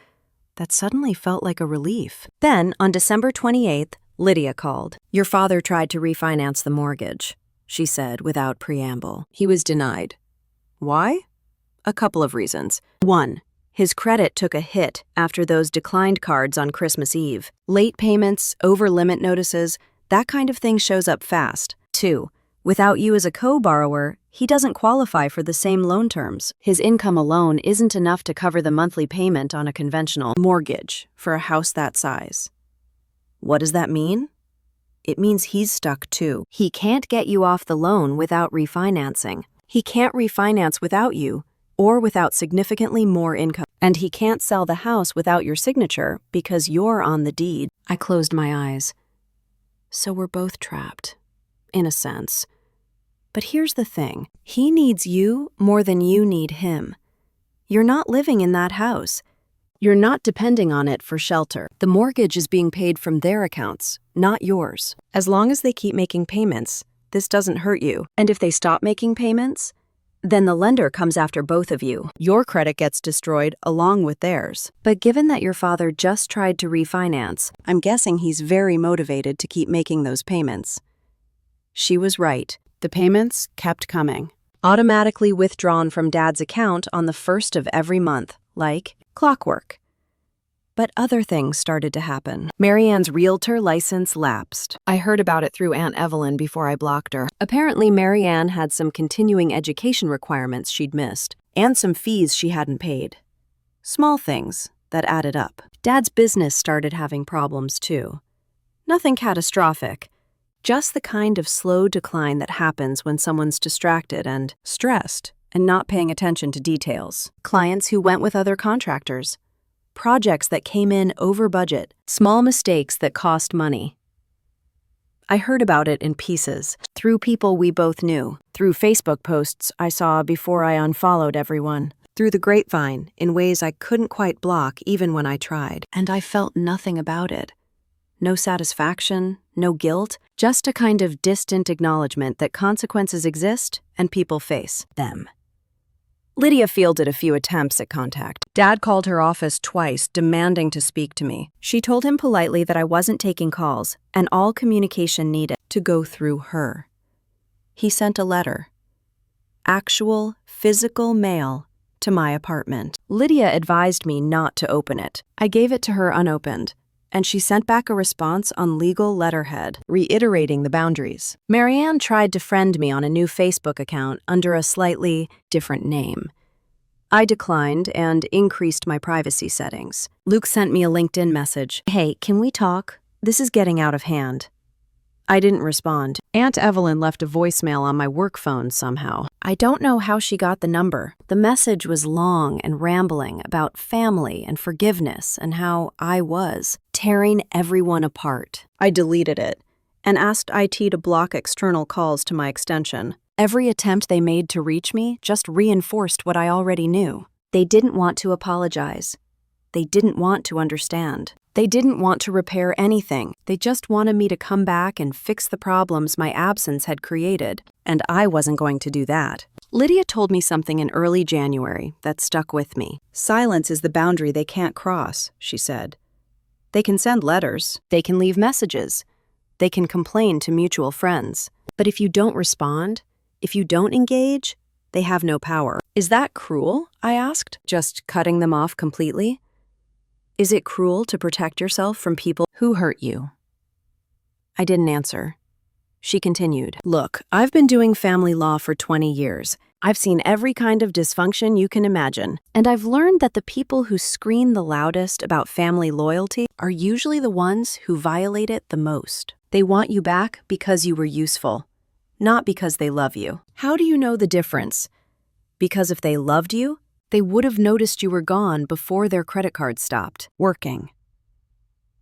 that suddenly felt like a relief. Then, on December 28th, Lydia called. Your father tried to refinance the mortgage, she said without preamble. He was denied. Why? A couple of reasons. 1. His credit took a hit after those declined cards on Christmas Eve. Late payments, over-limit notices, that kind of thing shows up fast. 2. Without you as a co-borrower, he doesn't qualify for the same loan terms. His income alone isn't enough to cover the monthly payment on a conventional mortgage for a house that size. What does that mean? It means he's stuck too. He can't get you off the loan without refinancing. He can't refinance without you or without significantly more income. And he can't sell the house without your signature because you're on the deed. I closed my eyes. So we're both trapped, in a sense. But here's the thing. He needs you more than you need him. You're not living in that house. You're not depending on it for shelter. The mortgage is being paid from their accounts, not yours. As long as they keep making payments, this doesn't hurt you. And if they stop making payments, then the lender comes after both of you. Your credit gets destroyed along with theirs. But given that your father just tried to refinance, I'm guessing he's very motivated to keep making those payments. She was right. The payments kept coming. Automatically withdrawn from Dad's account on the first of every month, like clockwork. But other things started to happen. Marianne's realtor license lapsed. I heard about it through Aunt Evelyn before I blocked her. Apparently, Marianne had some continuing education requirements she'd missed, and some fees she hadn't paid. Small things that added up. Dad's business started having problems too. Nothing catastrophic, just the kind of slow decline that happens when someone's distracted and stressed and not paying attention to details. Clients who went with other contractors. Projects that came in over budget. Small mistakes that cost money. I heard about it in pieces, through people we both knew, through Facebook posts I saw before I unfollowed everyone, through the grapevine in ways I couldn't quite block even when I tried. And I felt nothing about it. No satisfaction, no guilt, just a kind of distant acknowledgement that consequences exist and people face them. Lydia fielded a few attempts at contact. Dad called her office twice, demanding to speak to me. She told him politely that I wasn't taking calls, and all communication needed to go through her. He sent a letter. Actual, physical mail to my apartment. Lydia advised me not to open it. I gave it to her unopened, and she sent back a response on legal letterhead, reiterating the boundaries. Marianne tried to friend me on a new Facebook account under a slightly different name. I declined and increased my privacy settings. Luke sent me a LinkedIn message. Hey, can we talk? This is getting out of hand. I didn't respond. Aunt Evelyn left a voicemail on my work phone somehow. I don't know how she got the number. The message was long and rambling about family and forgiveness and how I was tearing everyone apart. I deleted it and asked IT to block external calls to my extension. Every attempt they made to reach me just reinforced what I already knew. They didn't want to apologize. They didn't want to understand. They didn't want to repair anything. They just wanted me to come back and fix the problems my absence had created, and I wasn't going to do that. Lydia told me something in early January that stuck with me. Silence is the boundary they can't cross, she said. They can send letters. They can leave messages. They can complain to mutual friends. But if you don't respond, if you don't engage, they have no power. Is that cruel? I asked, just cutting them off completely. Is it cruel to protect yourself from people who hurt you? I didn't answer. She continued, Look, I've been doing family law for 20 years. I've seen every kind of dysfunction you can imagine. And I've learned that the people who scream the loudest about family loyalty are usually the ones who violate it the most. They want you back because you were useful, not because they love you. How do you know the difference? Because if they loved you, they would have noticed you were gone before their credit card stopped working.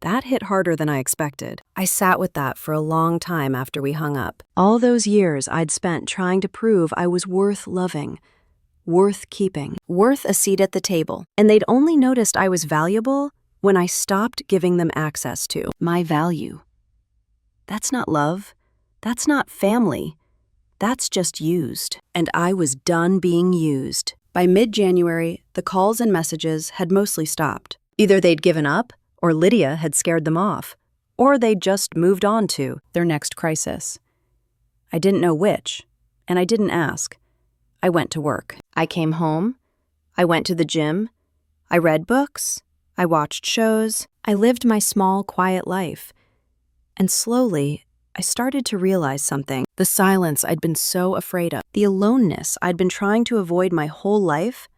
That hit harder than I expected. I sat with that for a long time after we hung up. All those years I'd spent trying to prove I was worth loving, worth keeping, worth a seat at the table. And they'd only noticed I was valuable when I stopped giving them access to my value. That's not love. That's not family. That's just used. And I was done being used. By mid-January, the calls and messages had mostly stopped. Either they'd given up, or Lydia had scared them off, or they'd just moved on to their next crisis. I didn't know which, and I didn't ask. I went to work. I came home. I went to the gym. I read books. I watched shows. I lived my small, quiet life. And slowly, I started to realize something. The silence I'd been so afraid of, the aloneness I'd been trying to avoid my whole life,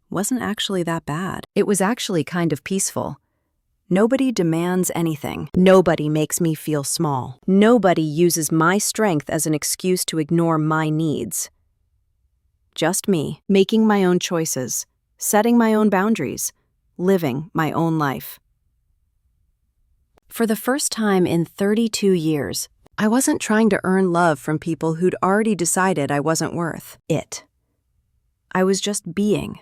wasn't actually that bad. It was actually kind of peaceful. Nobody demands anything. Nobody makes me feel small. Nobody uses my strength as an excuse to ignore my needs. Just me, making my own choices, setting my own boundaries, living my own life. For the first time in 32 years, I wasn't trying to earn love from people who'd already decided I wasn't worth it. I was just being.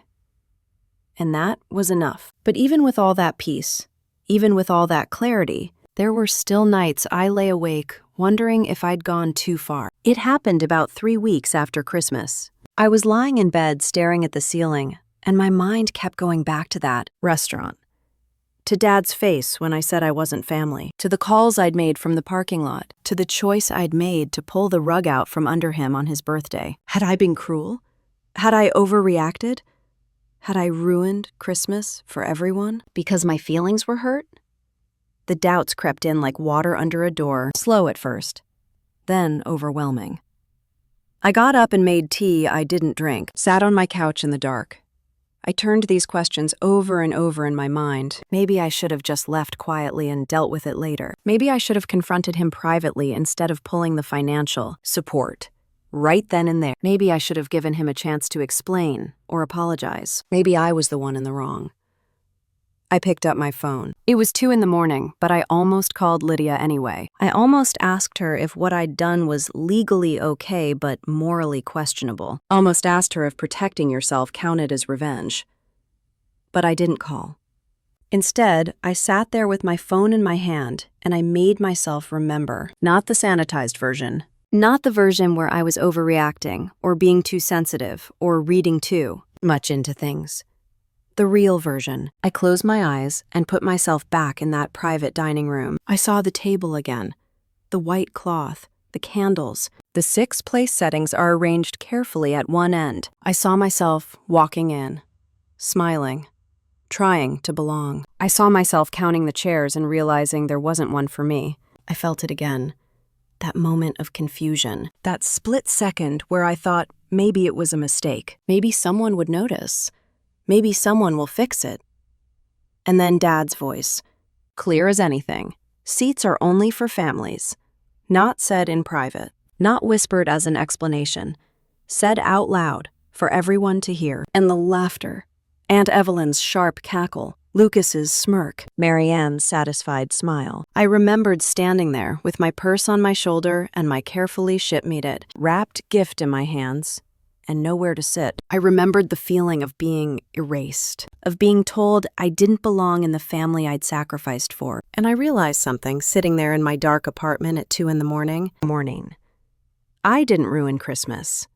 And that was enough. But even with all that peace, even with all that clarity, there were still nights I lay awake wondering if I'd gone too far. It happened about 3 weeks after Christmas. I was lying in bed staring at the ceiling, and my mind kept going back to that restaurant. To Dad's face when I said I wasn't family, to the calls I'd made from the parking lot, to the choice I'd made to pull the rug out from under him on his birthday. Had I been cruel? Had I overreacted? Had I ruined Christmas for everyone because my feelings were hurt? The doubts crept in like water under a door, slow at first, then overwhelming. I got up and made tea I didn't drink, sat on my couch in the dark. I turned these questions over and over in my mind. Maybe I should have just left quietly and dealt with it later. Maybe I should have confronted him privately instead of pulling the financial support right then and there. Maybe I should have given him a chance to explain or apologize. Maybe I was the one in the wrong. I picked up my phone. It was 2 a.m, but I almost called Lydia anyway. I almost asked her if what I'd done was legally okay but morally questionable. Almost asked her if protecting yourself counted as revenge. But I didn't call. Instead, I sat there with my phone in my hand and I made myself remember. Not the sanitized version. Not the version where I was overreacting or being too sensitive or reading too much into things. The real version. I closed my eyes and put myself back in that private dining room. I saw the table again, the white cloth, the candles. The 6 place settings are arranged carefully at one end. I saw myself walking in, smiling, trying to belong. I saw myself counting the chairs and realizing there wasn't one for me. I felt it again. That moment of confusion. That split second where I thought maybe it was a mistake. Maybe someone would notice. Maybe someone will fix it. And then Dad's voice, clear as anything. Seats are only for families. Not said in private. Not whispered as an explanation. Said out loud for everyone to hear. And the laughter. Aunt Evelyn's sharp cackle. Lucas's smirk. Marianne's satisfied smile. I remembered standing there with my purse on my shoulder and my carefully shipmeted, wrapped gift in my hands. And nowhere to sit. I remembered the feeling of being erased, of being told I didn't belong in the family I'd sacrificed for. And I realized something sitting there in my dark apartment at 2 a.m. I didn't ruin Christmas.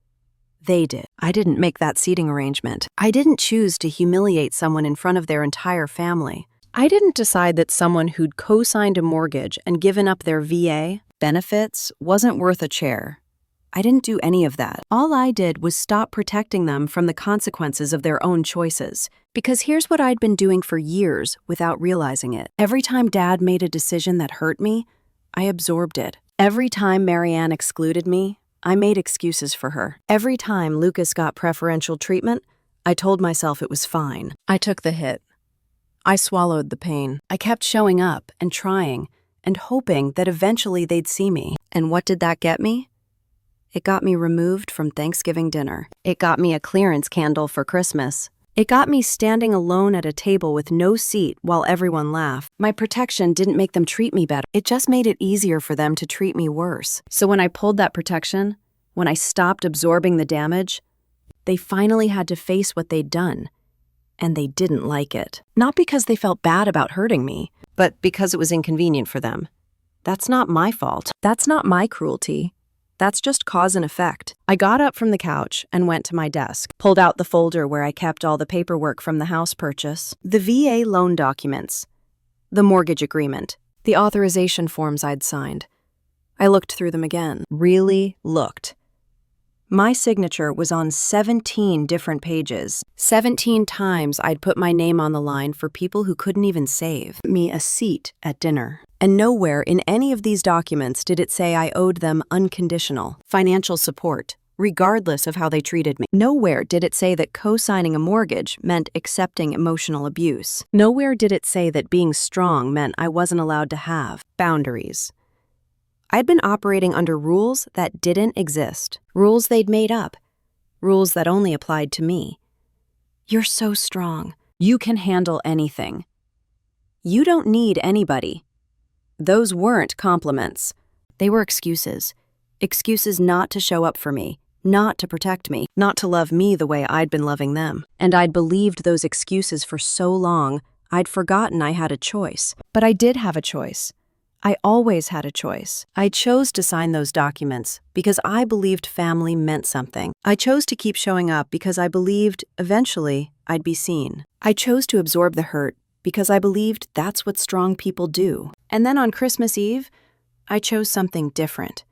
They did. I didn't make that seating arrangement. I didn't choose to humiliate someone in front of their entire family. I didn't decide that someone who'd co-signed a mortgage and given up their VA benefits wasn't worth a chair. I didn't do any of that. All I did was stop protecting them from the consequences of their own choices. Because here's what I'd been doing for years without realizing it. Every time Dad made a decision that hurt me, I absorbed it. Every time Marianne excluded me, I made excuses for her. Every time Lucas got preferential treatment, I told myself it was fine. I took the hit. I swallowed the pain. I kept showing up and trying and hoping that eventually they'd see me. And what did that get me? It got me removed from Thanksgiving dinner. It got me a clearance candle for Christmas. It got me standing alone at a table with no seat while everyone laughed. My protection didn't make them treat me better. It just made it easier for them to treat me worse. So when I pulled that protection, when I stopped absorbing the damage, they finally had to face what they'd done. And they didn't like it. Not because they felt bad about hurting me, but because it was inconvenient for them. That's not my fault. That's not my cruelty. That's just cause and effect. I got up from the couch and went to my desk, pulled out the folder where I kept all the paperwork from the house purchase, the VA loan documents, the mortgage agreement, the authorization forms I'd signed. I looked through them again, really looked. My signature was on 17 different pages. 17 times I'd put my name on the line for people who couldn't even save me a seat at dinner. And nowhere in any of these documents did it say I owed them unconditional financial support, regardless of how they treated me. Nowhere did it say that co-signing a mortgage meant accepting emotional abuse. Nowhere did it say that being strong meant I wasn't allowed to have boundaries. I'd been operating under rules that didn't exist, rules they'd made up, rules that only applied to me. You're so strong. You can handle anything. You don't need anybody. Those weren't compliments. They were excuses. Excuses not to show up for me, not to protect me, not to love me the way I'd been loving them. And I'd believed those excuses for so long, I'd forgotten I had a choice. But I did have a choice. I always had a choice. I chose to sign those documents because I believed family meant something. I chose to keep showing up because I believed, eventually, I'd be seen. I chose to absorb the hurt because I believed that's what strong people do. And then on Christmas Eve, I chose something different.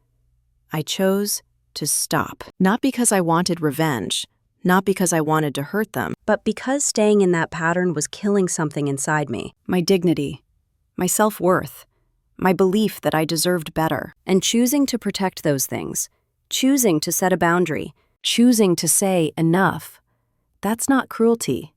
I chose to stop. Not because I wanted revenge, not because I wanted to hurt them, but because staying in that pattern was killing something inside me. My dignity, my self-worth, my belief that I deserved better. And choosing to protect those things, choosing to set a boundary, choosing to say enough, that's not cruelty.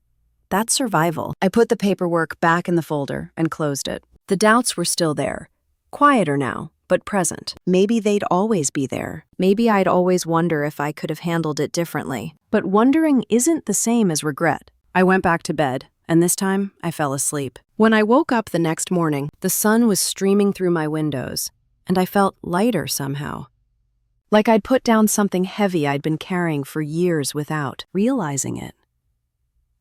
That's survival. I put the paperwork back in the folder and closed it. The doubts were still there, quieter now, but present. Maybe they'd always be there. Maybe I'd always wonder if I could have handled it differently. But wondering isn't the same as regret. I went back to bed, and this time I fell asleep. When I woke up the next morning, the sun was streaming through my windows, and I felt lighter somehow. Like I'd put down something heavy I'd been carrying for years without realizing it.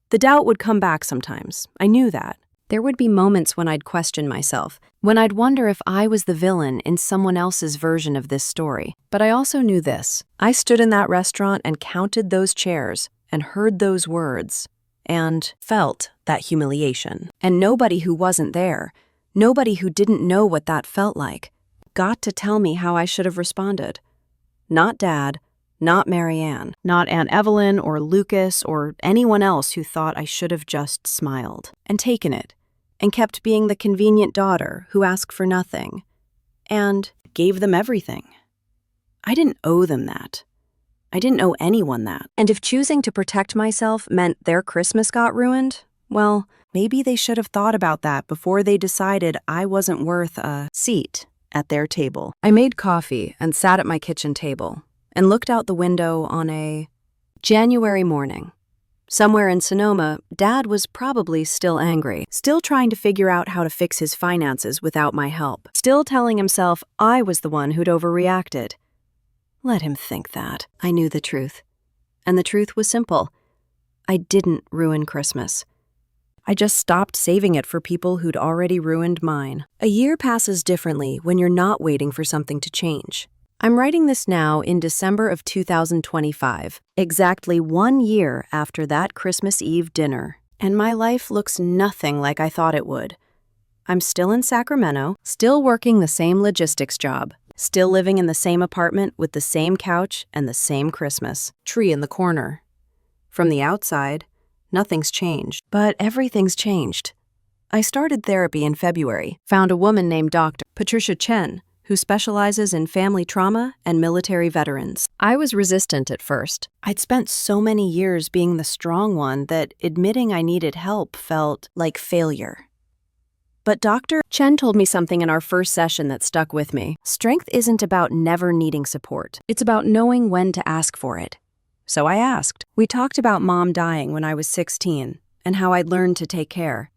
The doubt would come back sometimes. I knew that. There would be moments when I'd question myself, when I'd wonder if I was the villain in someone else's version of this story. But I also knew this. I stood in that restaurant and counted those chairs and heard those words and felt that humiliation. And nobody who wasn't there, nobody who didn't know what that felt like, got to tell me how I should have responded. Not Dad, not Marianne, not Aunt Evelyn or Lucas or anyone else who thought I should have just smiled and taken it and kept being the convenient daughter who asked for nothing and gave them everything. I didn't owe them that. I didn't owe anyone that. And if choosing to protect myself meant their Christmas got ruined, well, maybe they should have thought about that before they decided I wasn't worth a seat at their table. I made coffee and sat at my kitchen table and looked out the window on a January morning. Somewhere in Sonoma, Dad was probably still angry, still trying to figure out how to fix his finances without my help, still telling himself I was the one who'd overreacted. Let him think that. I knew the truth. And the truth was simple. I didn't ruin Christmas. I just stopped saving it for people who'd already ruined mine. A year passes differently when you're not waiting for something to change. I'm writing this now in December of 2025, exactly 1 year after that Christmas Eve dinner, and my life looks nothing like I thought it would. I'm still in Sacramento, still working the same logistics job, still living in the same apartment with the same couch and the same Christmas tree in the corner. From the outside, nothing's changed, but everything's changed. I started therapy in February, found a woman named Dr. Patricia Chen, who specializes in family trauma and military veterans. I was resistant at first. I'd spent so many years being the strong one that admitting I needed help felt like failure. But Dr. Chen told me something in our first session that stuck with me. Strength isn't about never needing support. It's about knowing when to ask for it. So I asked. We talked about Mom dying when I was 16 and how I'd learned to take care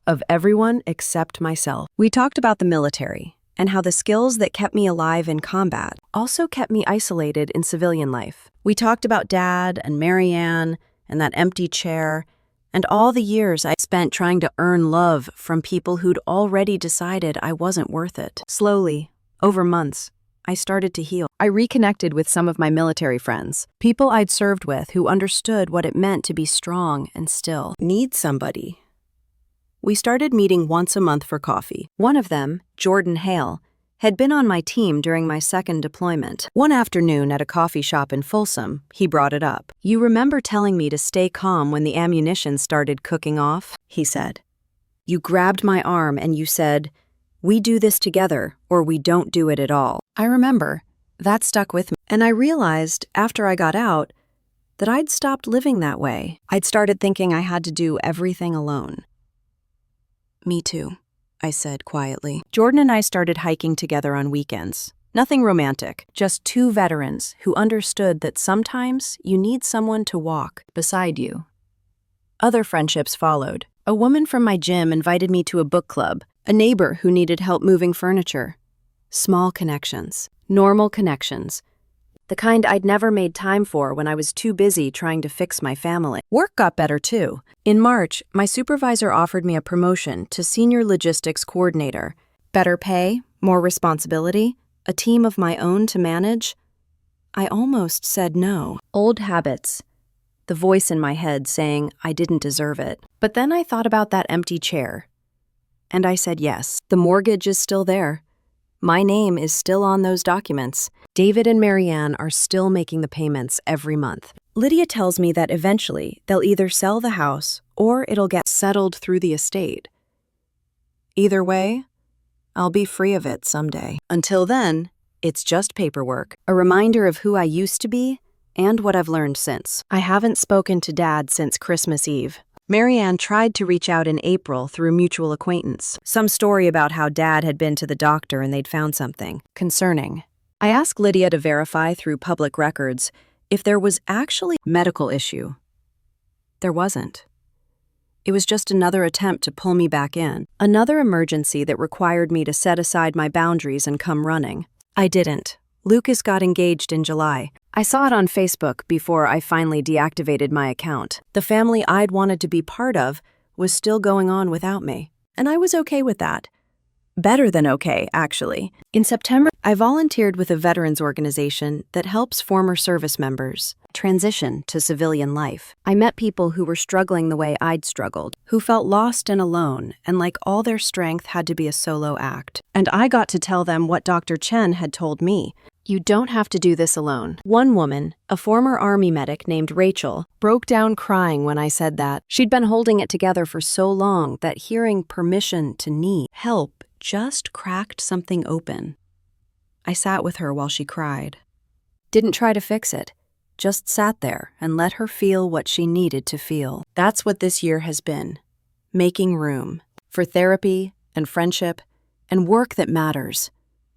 of everyone except myself. We talked about the military and how the skills that kept me alive in combat also kept me isolated in civilian life. We talked about Dad and Marianne and that empty chair and all the years I spent trying to earn love from people who'd already decided I wasn't worth it. Slowly, over months, I started to heal. I reconnected with some of my military friends, people I'd served with who understood what it meant to be strong and still need somebody. We started meeting once a month for coffee. One of them, Jordan Hale, had been on my team during my second deployment. One afternoon at a coffee shop in Folsom, he brought it up. "You remember telling me to stay calm when the ammunition started cooking off?" he said. "You grabbed my arm and you said, 'We do this together or we don't do it at all.'" I remember. That stuck with me. And I realized after I got out that I'd stopped living that way. I'd started thinking I had to do everything alone. "Me too," I said quietly. Jordan and I started hiking together on weekends. Nothing romantic, just two veterans who understood that sometimes you need someone to walk beside you. Other friendships followed. A woman from my gym invited me to a book club, a neighbor who needed help moving furniture. Small connections, normal connections, the kind I'd never made time for when I was too busy trying to fix my family. Work got better too. In March, my supervisor offered me a promotion to senior logistics coordinator. Better pay, more responsibility, a team of my own to manage. I almost said no. Old habits. The voice in my head saying I didn't deserve it. But then I thought about that empty chair. And I said yes. The mortgage is still there. My name is still on those documents. David and Marianne are still making the payments every month. Lydia tells me that eventually they'll either sell the house or it'll get settled through the estate. Either way, I'll be free of it someday. Until then, it's just paperwork, a reminder of who I used to be and what I've learned since. I haven't spoken to Dad since Christmas Eve. Marianne tried to reach out in April through mutual acquaintance. Some story about how Dad had been to the doctor and they'd found something concerning. I asked Lydia to verify through public records if there was actually a medical issue. There wasn't. It was just another attempt to pull me back in, another emergency that required me to set aside my boundaries and come running. I didn't. Lucas got engaged in July. I saw it on Facebook before I finally deactivated my account. The family I'd wanted to be part of was still going on without me, and I was okay with that. Better than okay, actually. In September, I volunteered with a veterans organization that helps former service members transition to civilian life. I met people who were struggling the way I'd struggled, who felt lost and alone, and like all their strength had to be a solo act. And I got to tell them what Dr. Chen had told me. You don't have to do this alone. One woman, a former Army medic named Rachel, broke down crying when I said that. She'd been holding it together for so long that hearing permission to need help just cracked something open. I sat with her while she cried. Didn't try to fix it, just sat there and let her feel what she needed to feel. That's what this year has been. Making room for therapy and friendship and work that matters.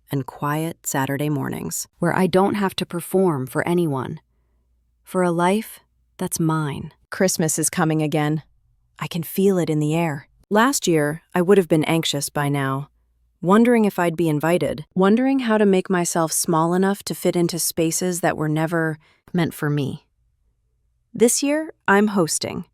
And quiet Saturday mornings where I don't have to perform for anyone. For a life that's mine. Christmas is coming again. I can feel it in the air. Last year, I would have been anxious by now, wondering if I'd be invited, wondering how to make myself small enough to fit into spaces that were never meant for me. This year, I'm hosting.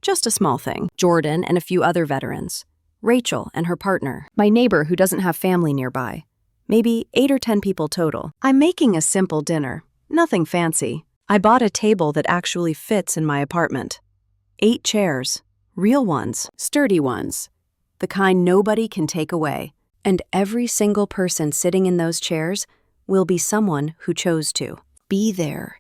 Just a small thing. Jordan and a few other veterans. Rachel and her partner. My neighbor who doesn't have family nearby. Maybe 8 or 10 people total. I'm making a simple dinner, nothing fancy. I bought a table that actually fits in my apartment. 8 chairs, real ones, sturdy ones, the kind nobody can take away. And every single person sitting in those chairs will be someone who chose to be there.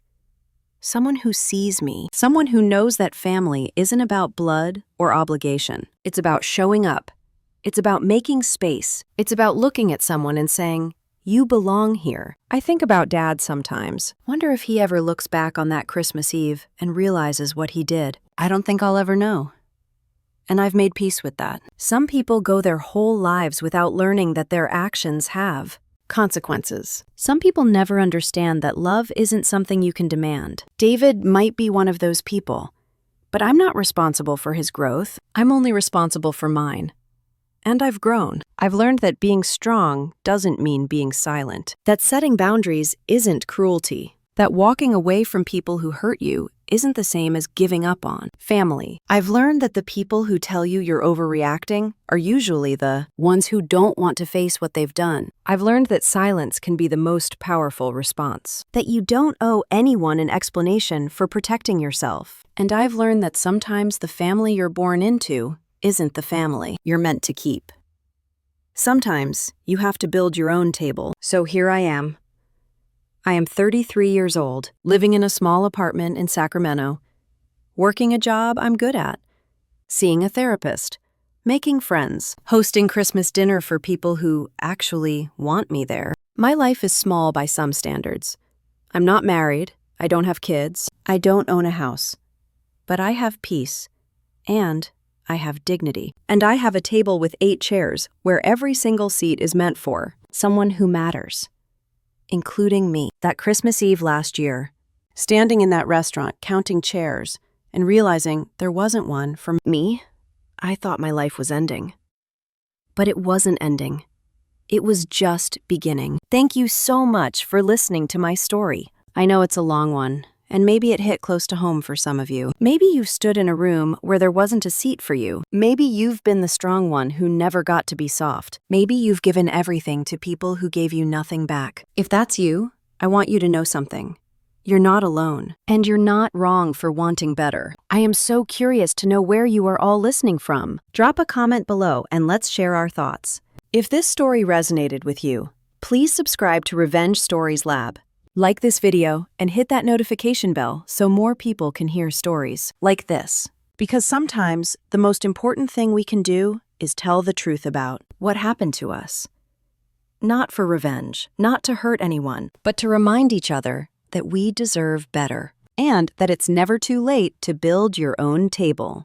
Someone who sees me, someone who knows that family isn't about blood or obligation. It's about showing up. It's about making space. It's about looking at someone and saying, you belong here. I think about Dad sometimes. Wonder if he ever looks back on that Christmas Eve and realizes what he did. I don't think I'll ever know. And I've made peace with that. Some people go their whole lives without learning that their actions have consequences. Some people never understand that love isn't something you can demand. David might be one of those people, but I'm not responsible for his growth. I'm only responsible for mine. And I've grown. I've learned that being strong doesn't mean being silent. That setting boundaries isn't cruelty. That walking away from people who hurt you isn't the same as giving up on family. I've learned that the people who tell you you're overreacting are usually the ones who don't want to face what they've done. I've learned that silence can be the most powerful response. That you don't owe anyone an explanation for protecting yourself. And I've learned that sometimes the family you're born into isn't the family you're meant to keep. Sometimes you have to build your own table. So here I am. I am 33 years old, living in a small apartment in Sacramento, working a job I'm good at, seeing a therapist, making friends, hosting Christmas dinner for people who actually want me there. My life is small by some standards. I'm not married, I don't have kids, I don't own a house. But I have peace, and I have dignity. And I have a table with 8 chairs where every single seat is meant for someone who matters, including me. That Christmas Eve last year, standing in that restaurant counting chairs and realizing there wasn't one for me, I thought my life was ending. But it wasn't ending. It was just beginning. Thank you so much for listening to my story. I know it's a long one, and maybe it hit close to home for some of you. Maybe you've stood in a room where there wasn't a seat for you. Maybe you've been the strong one who never got to be soft. Maybe you've given everything to people who gave you nothing back. If that's you, I want you to know something. You're not alone, and you're not wrong for wanting better. I am so curious to know where you are all listening from. Drop a comment below and let's share our thoughts. If this story resonated with you, please subscribe to Revenge Stories Lab. Like this video and hit that notification bell so more people can hear stories like this. Because sometimes the most important thing we can do is tell the truth about what happened to us. Not for revenge, not to hurt anyone, but to remind each other that we deserve better and that it's never too late to build your own table.